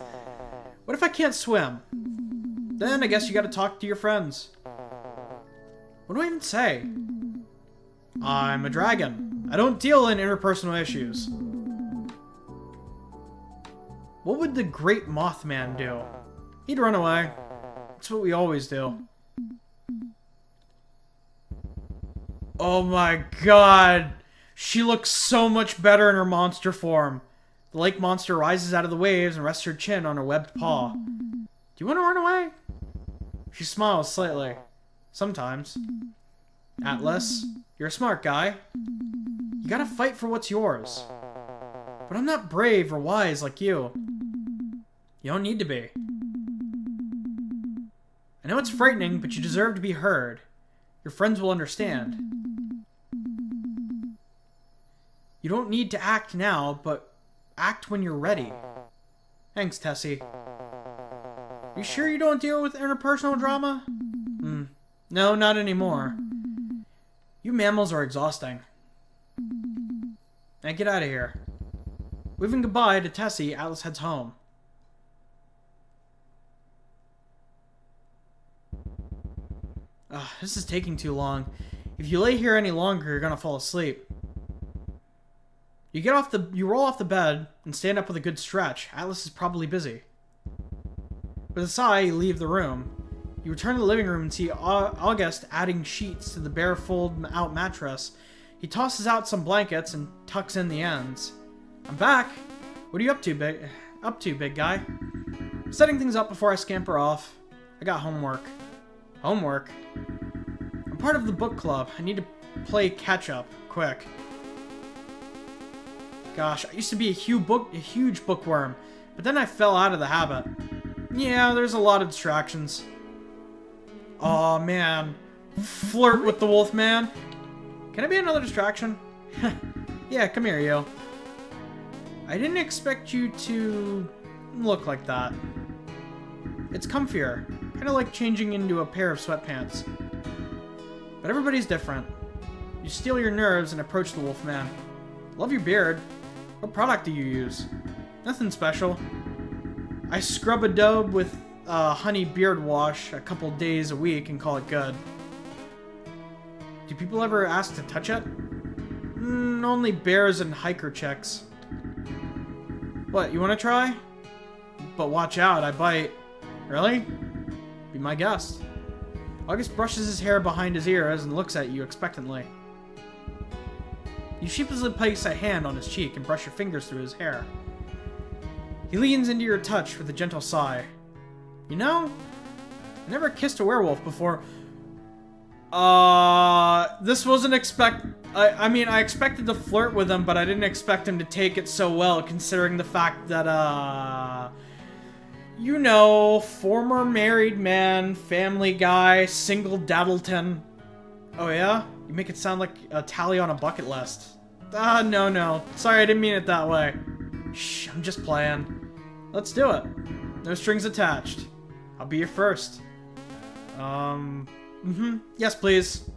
What if I can't swim? Then I guess you gotta talk to your friends. What do I even say? I'm a dragon. I don't deal in interpersonal issues. What would the great Mothman do? He'd run away. That's what we always do. Oh my god! She looks so much better in her monster form. The lake monster rises out of the waves and rests her chin on her webbed paw. Do you want to run away? She smiles slightly. Sometimes. Atlas, you're a smart guy. You gotta fight for what's yours. But I'm not brave or wise like you. You don't need to be. I know it's frightening, but you deserve to be heard. Your friends will understand. You don't need to act now, but act when you're ready. Thanks, Tessie. You sure you don't deal with interpersonal drama? No, not anymore. You mammals are exhausting. Now get out of here. Waving goodbye to Tessie, Atlas heads home. This is taking too long. If you lay here any longer, you're gonna fall asleep. You roll off the bed and stand up with a good stretch. Atlas is probably busy. With a sigh, you leave the room. You return to the living room and see August adding sheets to the bare fold-out mattress. He tosses out some blankets and tucks in the ends. I'm back. What are you up to, big guy? Setting things up before I scamper off. I got homework. Homework? I'm part of the book club. I need to play catch-up, quick. Gosh, I used to be a huge bookworm, but then I fell out of the habit. Yeah, there's a lot of distractions. Aw, man. Flirt with the wolf man. Can I be another distraction? Yeah, come here, yo. I didn't expect you to look like that. It's comfier. Kind of like changing into a pair of sweatpants. But everybody's different. You steel your nerves and approach the wolf man. Love your beard. What product do you use? Nothing special. I scrub a dub with honey beard wash a couple days a week and call it good. Do people ever ask to touch it? Only bears and hiker chicks. What, you want to try? But watch out, I bite. Really? Be my guest. August brushes his hair behind his ears and looks at you expectantly. You sheepishly place a hand on his cheek and brush your fingers through his hair. He leans into your touch with a gentle sigh. You know, I never kissed a werewolf before. This wasn't I mean, I expected to flirt with him, but I didn't expect him to take it so well, considering the fact that, you know, former married man, family guy, single daddleton. Oh yeah? You make it sound like a tally on a bucket list. No. Sorry, I didn't mean it that way. Shh, I'm just playing. Let's do it. No strings attached. I'll be your first. Yes, please.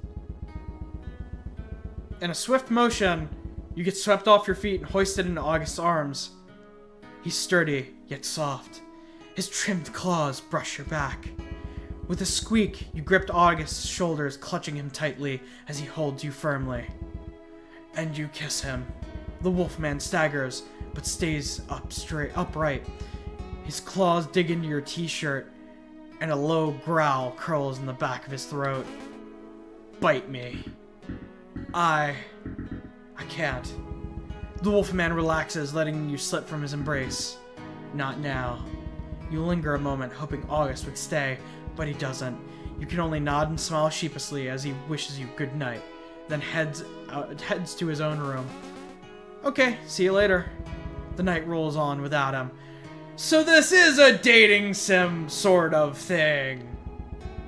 In a swift motion, you get swept off your feet and hoisted into August's arms. He's sturdy, yet soft. His trimmed claws brush your back. With a squeak, you gripped August's shoulders, clutching him tightly as he holds you firmly. And you kiss him. The wolfman staggers, but stays upright. His claws dig into your t-shirt, and a low growl curls in the back of his throat. Bite me. I can't. The wolfman relaxes, letting you slip from his embrace. Not now. You linger a moment, hoping August would stay, but he doesn't. You can only nod and smile sheepishly as he wishes you good night, then heads to his own room. Okay, see you later. The night rolls on without him. So this is a dating sim sort of thing.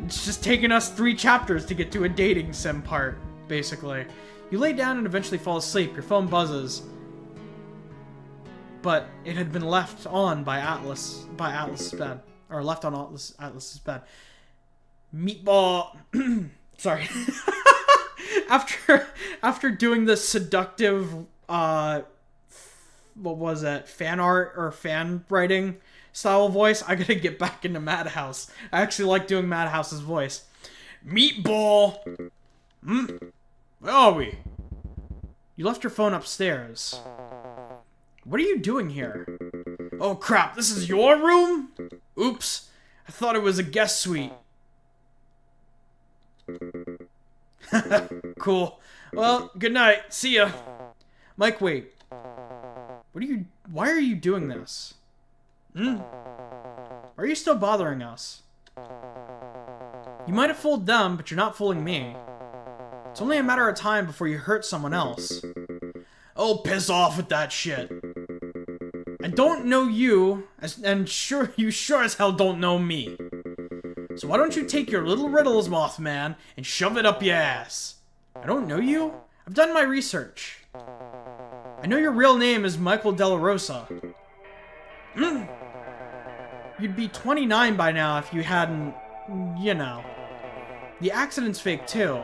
It's just taken us 3 chapters to get to a dating sim part, basically. You lay down and eventually fall asleep. Your phone buzzes. But it had been left on by Atlas's bed. Or left on Atlas's bed. Meatball. Sorry. After doing the seductive, what was it? Fan art or fan writing style voice, I gotta get back into Madhouse. I actually like doing Madhouse's voice. Meatball! Where are we? You left your phone upstairs. What are you doing here? Oh crap, this is your room? Oops, I thought it was a guest suite. Cool. Well, good night. See ya. Mike, wait. Why are you doing this? Why are you still bothering us? You might have fooled them, but you're not fooling me. It's only a matter of time before you hurt someone else. Oh, piss off with that shit. I don't know you, and you sure as hell don't know me. So why don't you take your little riddles, Mothman, and shove it up your ass? I don't know you? I've done my research. I know your real name is Michael Della Rosa. You'd be 29 by now if you hadn't, you know. The accent's fake too.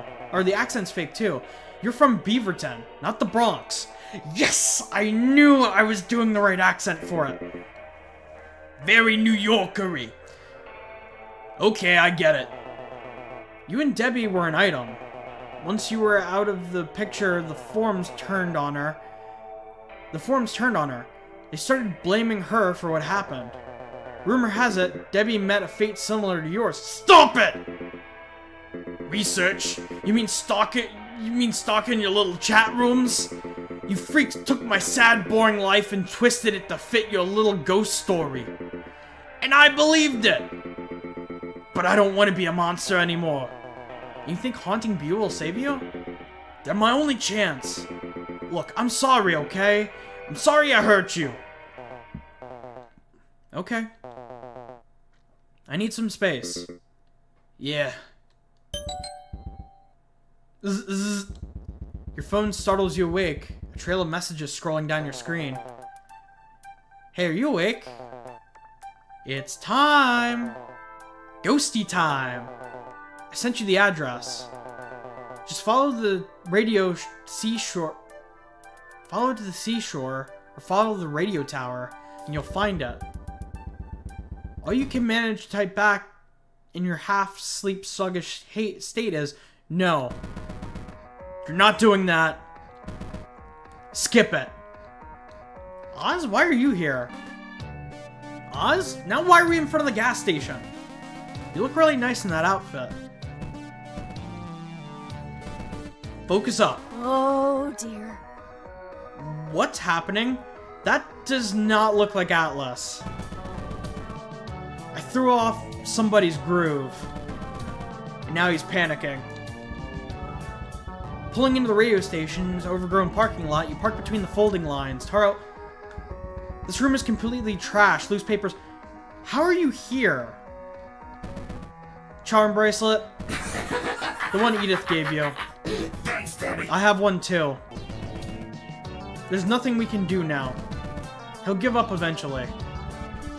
You're from Beaverton, not the Bronx. Yes! I knew I was doing the right accent for it. Very New Yorker-y. Okay, I get it. You and Debbie were an item. Once you were out of the picture, the forums turned on her. They started blaming her for what happened. Rumor has it, Debbie met a fate similar to yours. Stop it! Research? You mean stalking your little chat rooms? You freaks took my sad, boring life and twisted it to fit your little ghost story. And I believed it! But I don't want to be a monster anymore. You think Haunting Butte will save you? They're my only chance. Look, I'm sorry, okay? I'm sorry I hurt you. Okay. I need some space. Yeah. Zzz. Your phone startles you awake. A trail of messages scrolling down your screen. Hey, are you awake? It's time! Ghosty time! I sent you the address. Just follow the seashore. Follow to the seashore, or follow the radio tower, and you'll find it. All you can manage to type back in your half-sleep sluggish state is, no. You're not doing that. Skip it. Oz, why are you here? Oz? Now why are we in front of the gas station? You look really nice in that outfit. Focus up. Oh dear. What's happening? That does not look like Atlas. I threw off somebody's groove. And now he's panicking. Pulling into the radio station's overgrown parking lot, you park between the folding lines. Taro, this room is completely trashed. Loose papers. How are you here? Charm bracelet. The one Edith gave you. Thanks, Daddy. I have one too. There's nothing we can do now. He'll give up eventually.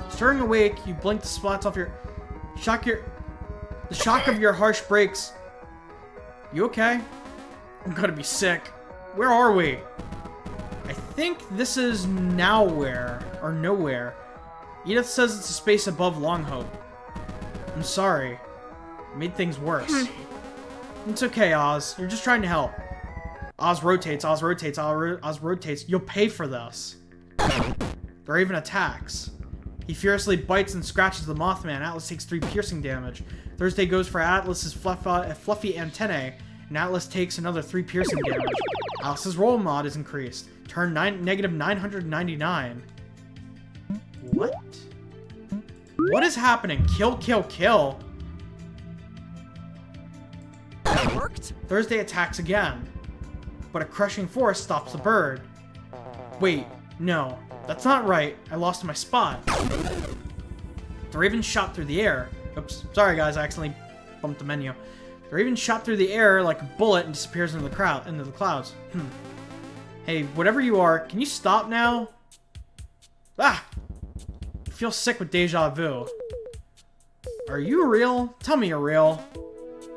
Stirring awake, you blink the spots off your... The shock of your harsh brakes. You okay? I'm gonna be sick. Where are we? I think this is nowhere, or nowhere. Edith says it's a space above Longhope. I'm sorry. It made things worse. It's okay, Oz. You're just trying to help. Oz rotates, Oz rotates, Oz rotates. You'll pay for this. There are even attacks. He furiously bites and scratches the Mothman. Atlas takes 3 piercing damage. Thursday goes for Atlas's fluffy antennae, and Atlas takes another 3 piercing damage. Atlas's roll mod is increased. Turn negative 999. What? What is happening? Kill, kill, kill. That worked? Thursday attacks again, but a crushing force stops the bird. Wait, no, that's not right. I lost my spot. The Raven shot through the air. Oops, sorry guys, I accidentally bumped the menu. The Raven shot through the air like a bullet and disappears into the clouds. Hey, whatever you are, can you stop now? Ah! I feel sick with deja vu. Are you real? Tell me you're real.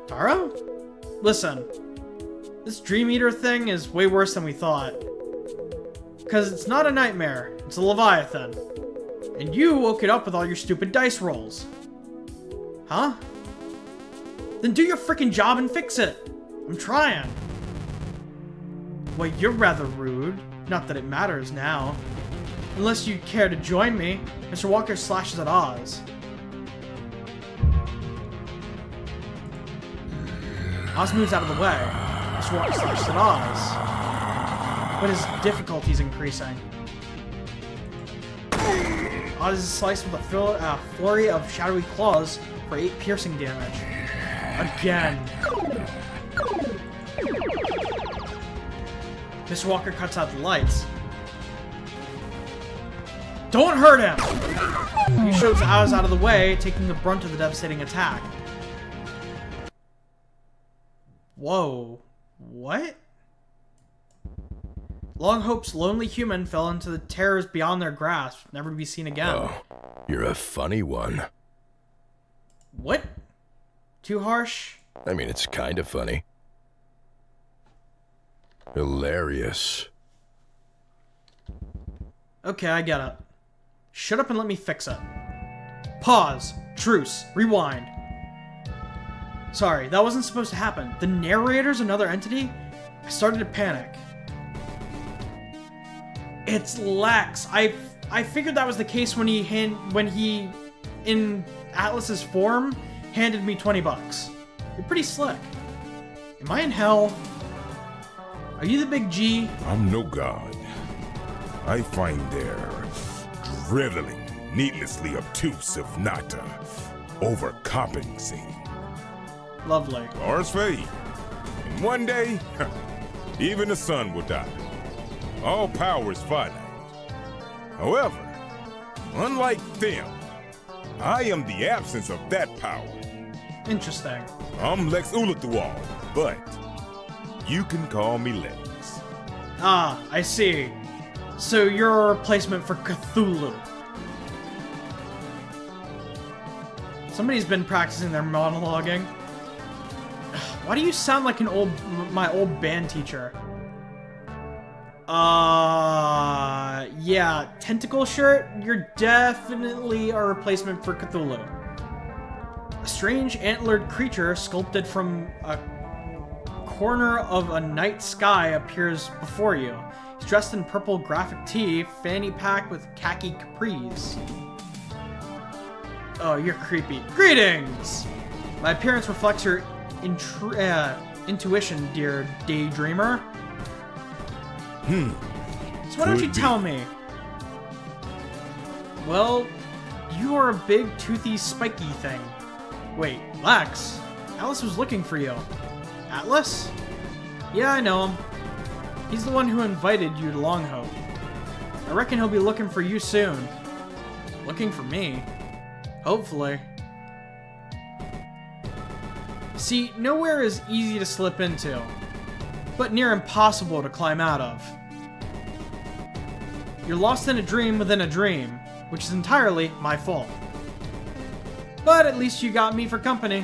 Taro? Listen, this Dream Eater thing is way worse than we thought. Because it's not a nightmare, it's a Leviathan. And you woke it up with all your stupid dice rolls. Huh? Then do your freaking job and fix it. I'm trying. Well, you're rather rude. Not that it matters now. Unless you care to join me. Mr. Walker slashes at Oz. Oz moves out of the way. Mr. Walker slashes at Oz. But his difficulty's increasing. Oz is sliced with a flurry of shadowy claws for 8 piercing damage. Again. Mr. Walker cuts out the lights. Don't hurt him! He shoves Oz out of the way, taking the brunt of the devastating attack. Whoa. What? Longhope's lonely human fell into the terrors beyond their grasp, never to be seen again. Oh, you're a funny one. What? Too harsh? I mean, it's kind of funny. Hilarious. Okay, I get it. Shut up and let me fix it. Pause. Truce. Rewind. Sorry, that wasn't supposed to happen. The narrator's another entity? I started to panic. It's Lex. I figured that was the case when he in Atlas's form handed me 20 bucks. You're pretty slick. Am I in hell? Are you the big G? I'm no god. I find their driveling needlessly obtuse, if not overcompensating. Lovely. Stars fade, and one day, even the sun will die. All power is finite. However, unlike them, I am the absence of that power. Interesting. I'm Lex Uluthwal, but you can call me Lex. Ah, I see. So you're a replacement for Cthulhu. Somebody's been practicing their monologuing. Why do you sound like my old band teacher? Yeah, tentacle shirt, you're definitely a replacement for Cthulhu. A strange antlered creature sculpted from a corner of a night sky appears before you. He's dressed in purple graphic tee, fanny pack with khaki capris. Oh, you're creepy. Greetings! My appearance reflects your intuition, dear daydreamer. So why don't you tell me? Well, you are a big, toothy, spiky thing. Wait, Lex? Alice was looking for you. Atlas? Yeah, I know him. He's the one who invited you to Longhope. I reckon he'll be looking for you soon. Looking for me? Hopefully. See, nowhere is easy to slip into, but near impossible to climb out of. You're lost in a dream within a dream, which is entirely my fault. But at least you got me for company.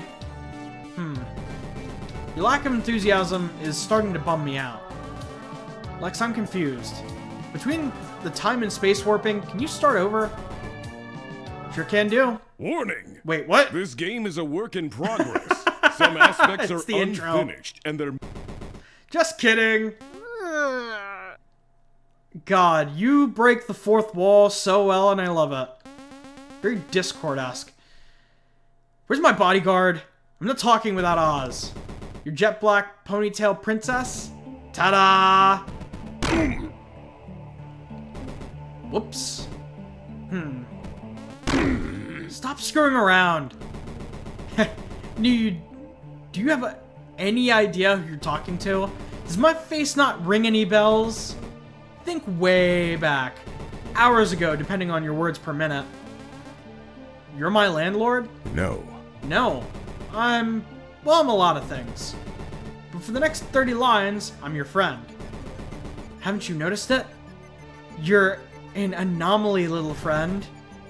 Your lack of enthusiasm is starting to bum me out. Lex, I'm confused. Between the time and space warping, can you start over? Sure can do. Warning! Wait, what? This game is a work in progress. Some aspects It's are the intro. unfinished, and they're... Just kidding. God, you break the fourth wall so well, and I love it. Very Discord-esque. Where's my bodyguard? I'm not talking without Oz. Your jet black ponytail princess? Ta-da! Whoops. Stop screwing around. Do you have any idea who you're talking to? Does my face not ring any bells? Think way back. Hours ago, depending on your words per minute. You're my landlord? No. No. I'm a lot of things. But for the next 30 lines, I'm your friend. Haven't you noticed it? You're an anomaly, little friend.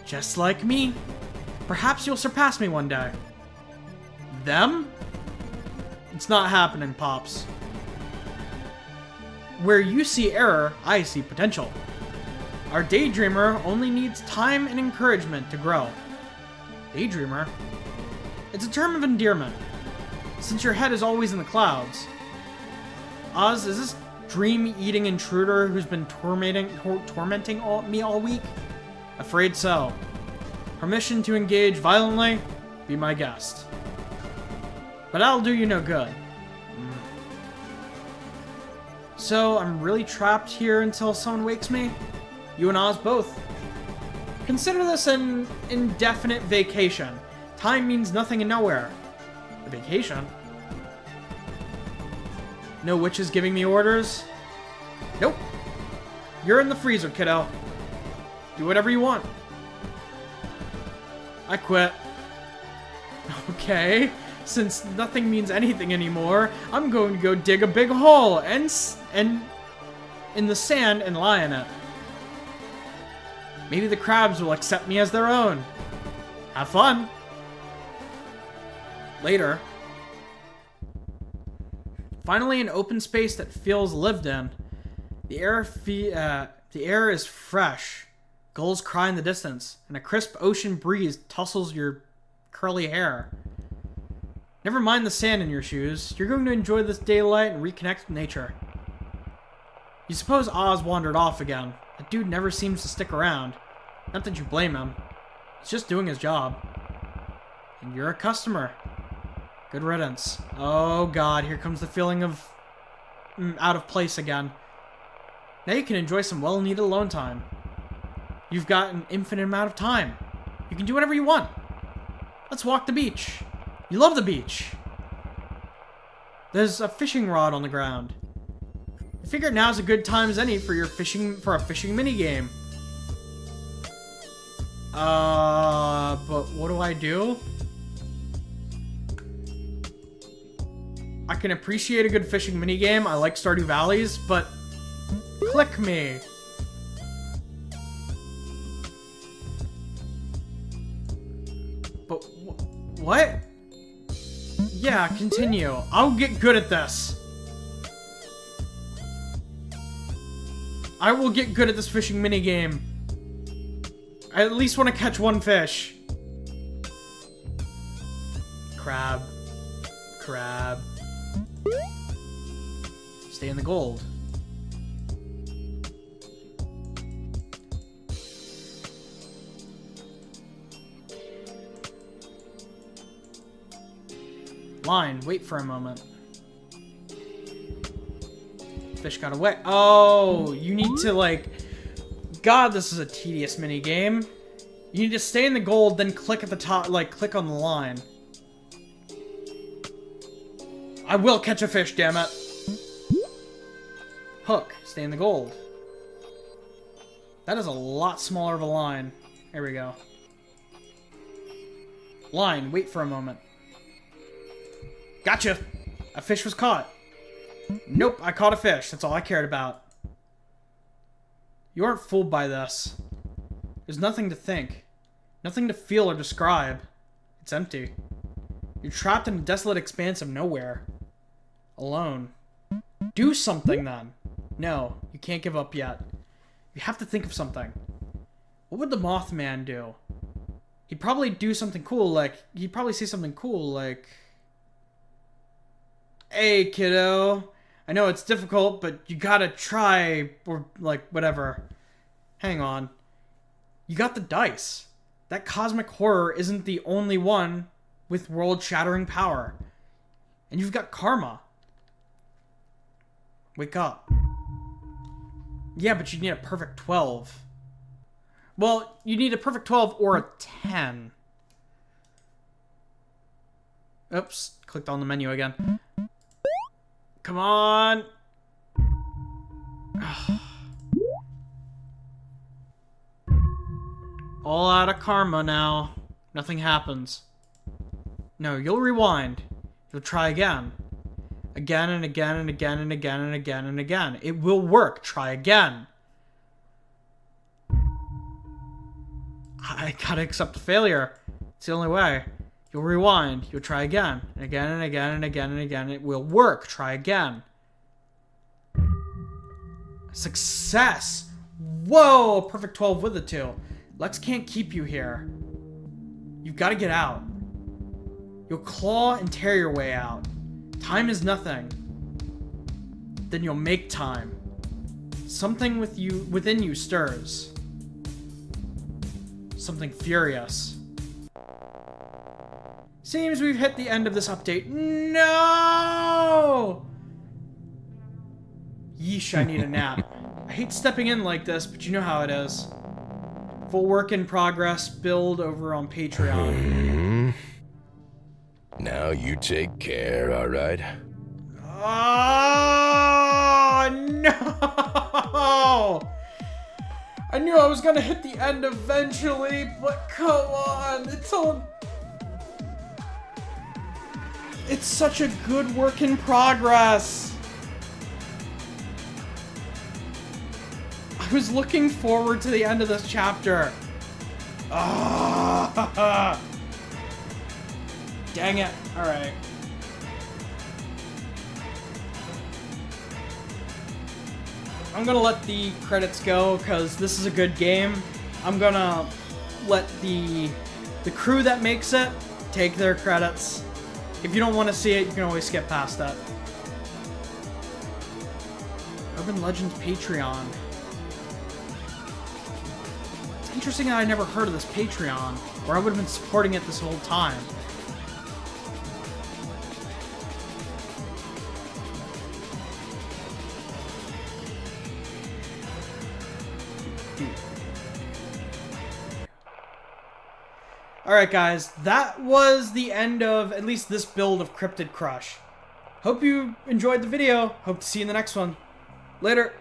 Just like me. Perhaps you'll surpass me one day. Them? It's not happening, Pops. Where you see error, I see potential. Our daydreamer only needs time and encouragement to grow. Daydreamer? It's a term of endearment, since your head is always in the clouds. Oz, is this dream-eating intruder who's been tormenting me all week? Afraid so. Permission to engage violently? Be my guest. But that'll do you no good. So, I'm really trapped here until someone wakes me? You and Oz both. Consider this an indefinite vacation. Time means nothing and nowhere. A vacation? No witches giving me orders? Nope. You're in the freezer, kiddo. Do whatever you want. I quit. Okay. Since nothing means anything anymore, I'm going to go dig a big hole and in the sand and lie in it. Maybe the crabs will accept me as their own. Have fun. Later. Finally, an open space that feels lived in. The air is fresh. Gulls cry in the distance, and a crisp ocean breeze tussles your curly hair. Never mind the sand in your shoes. You're going to enjoy this daylight and reconnect with nature. You suppose Oz wandered off again. That dude never seems to stick around. Not that you blame him. He's just doing his job. And you're a customer. Good riddance. Oh god, here comes the feeling of out of place again. Now you can enjoy some well-needed alone time. You've got an infinite amount of time. You can do whatever you want. Let's walk the beach. You love the beach. There's a fishing rod on the ground. I figured now's a good time as any for a fishing minigame. But what do I do? I can appreciate a good fishing minigame. I like Stardew Valleys, but click me. But what? Yeah, continue. I'll get good at this. I will get good at this fishing minigame. I at least want to catch one fish. Crab. Crab. Stay in the gold. Line, wait for a moment. Fish got away. Oh, you need to like... God, this is a tedious mini game. You need to stay in the gold, then click at the top, like click on the line. I will catch a fish, damn it. Hook, stay in the gold. That is a lot smaller of a line. There we go. Line, wait for a moment. Gotcha! A fish was caught. Nope, I caught a fish. That's all I cared about. You aren't fooled by this. There's nothing to think. Nothing to feel or describe. It's empty. You're trapped in a desolate expanse of nowhere. Alone. Do something then. No, you can't give up yet. You have to think of something. What would the Mothman do? He'd probably do something cool, like... He'd probably say something cool, like... Hey, kiddo. I know it's difficult, but you gotta try, or, like, whatever. Hang on. You got the dice. That cosmic horror isn't the only one with world-shattering power. And you've got karma. Wake up. Yeah, but you need a perfect 12. Well, you need a perfect 12 or a 10. Oops, clicked on the menu again. Come on. All out of karma now. Nothing happens. No, you'll rewind. You'll try again. Again and again and again and again and again and again. It will work. Try again. I gotta accept failure. It's the only way. You'll rewind. You'll try again. And again and again and again and again. It will work. Try again. Success! Whoa! Perfect 12 with a 2. Lex can't keep you here. You've got to get out. You'll claw and tear your way out. Time is nothing. Then you'll make time. Something within you stirs. Something furious. Seems we've hit the end of this update. No! Yeesh, I need a nap. I hate stepping in like this, but you know how it is. Full work in progress, build over on Patreon. Now you take care, alright? Oh, no! I knew I was gonna hit the end eventually, but come on, it's such a good work in progress. I was looking forward to the end of this chapter. Ah, dang it. Alright. I'm gonna let the credits go because this is a good game. I'm gonna let the crew that makes it take their credits. If you don't want to see it, you can always skip past that. Urban Legends Patreon. It's interesting that I never heard of this Patreon, or I would have been supporting it this whole time. Alright guys, that was the end of at least this build of Cryptid Crush. Hope you enjoyed the video. Hope to see you in the next one. Later.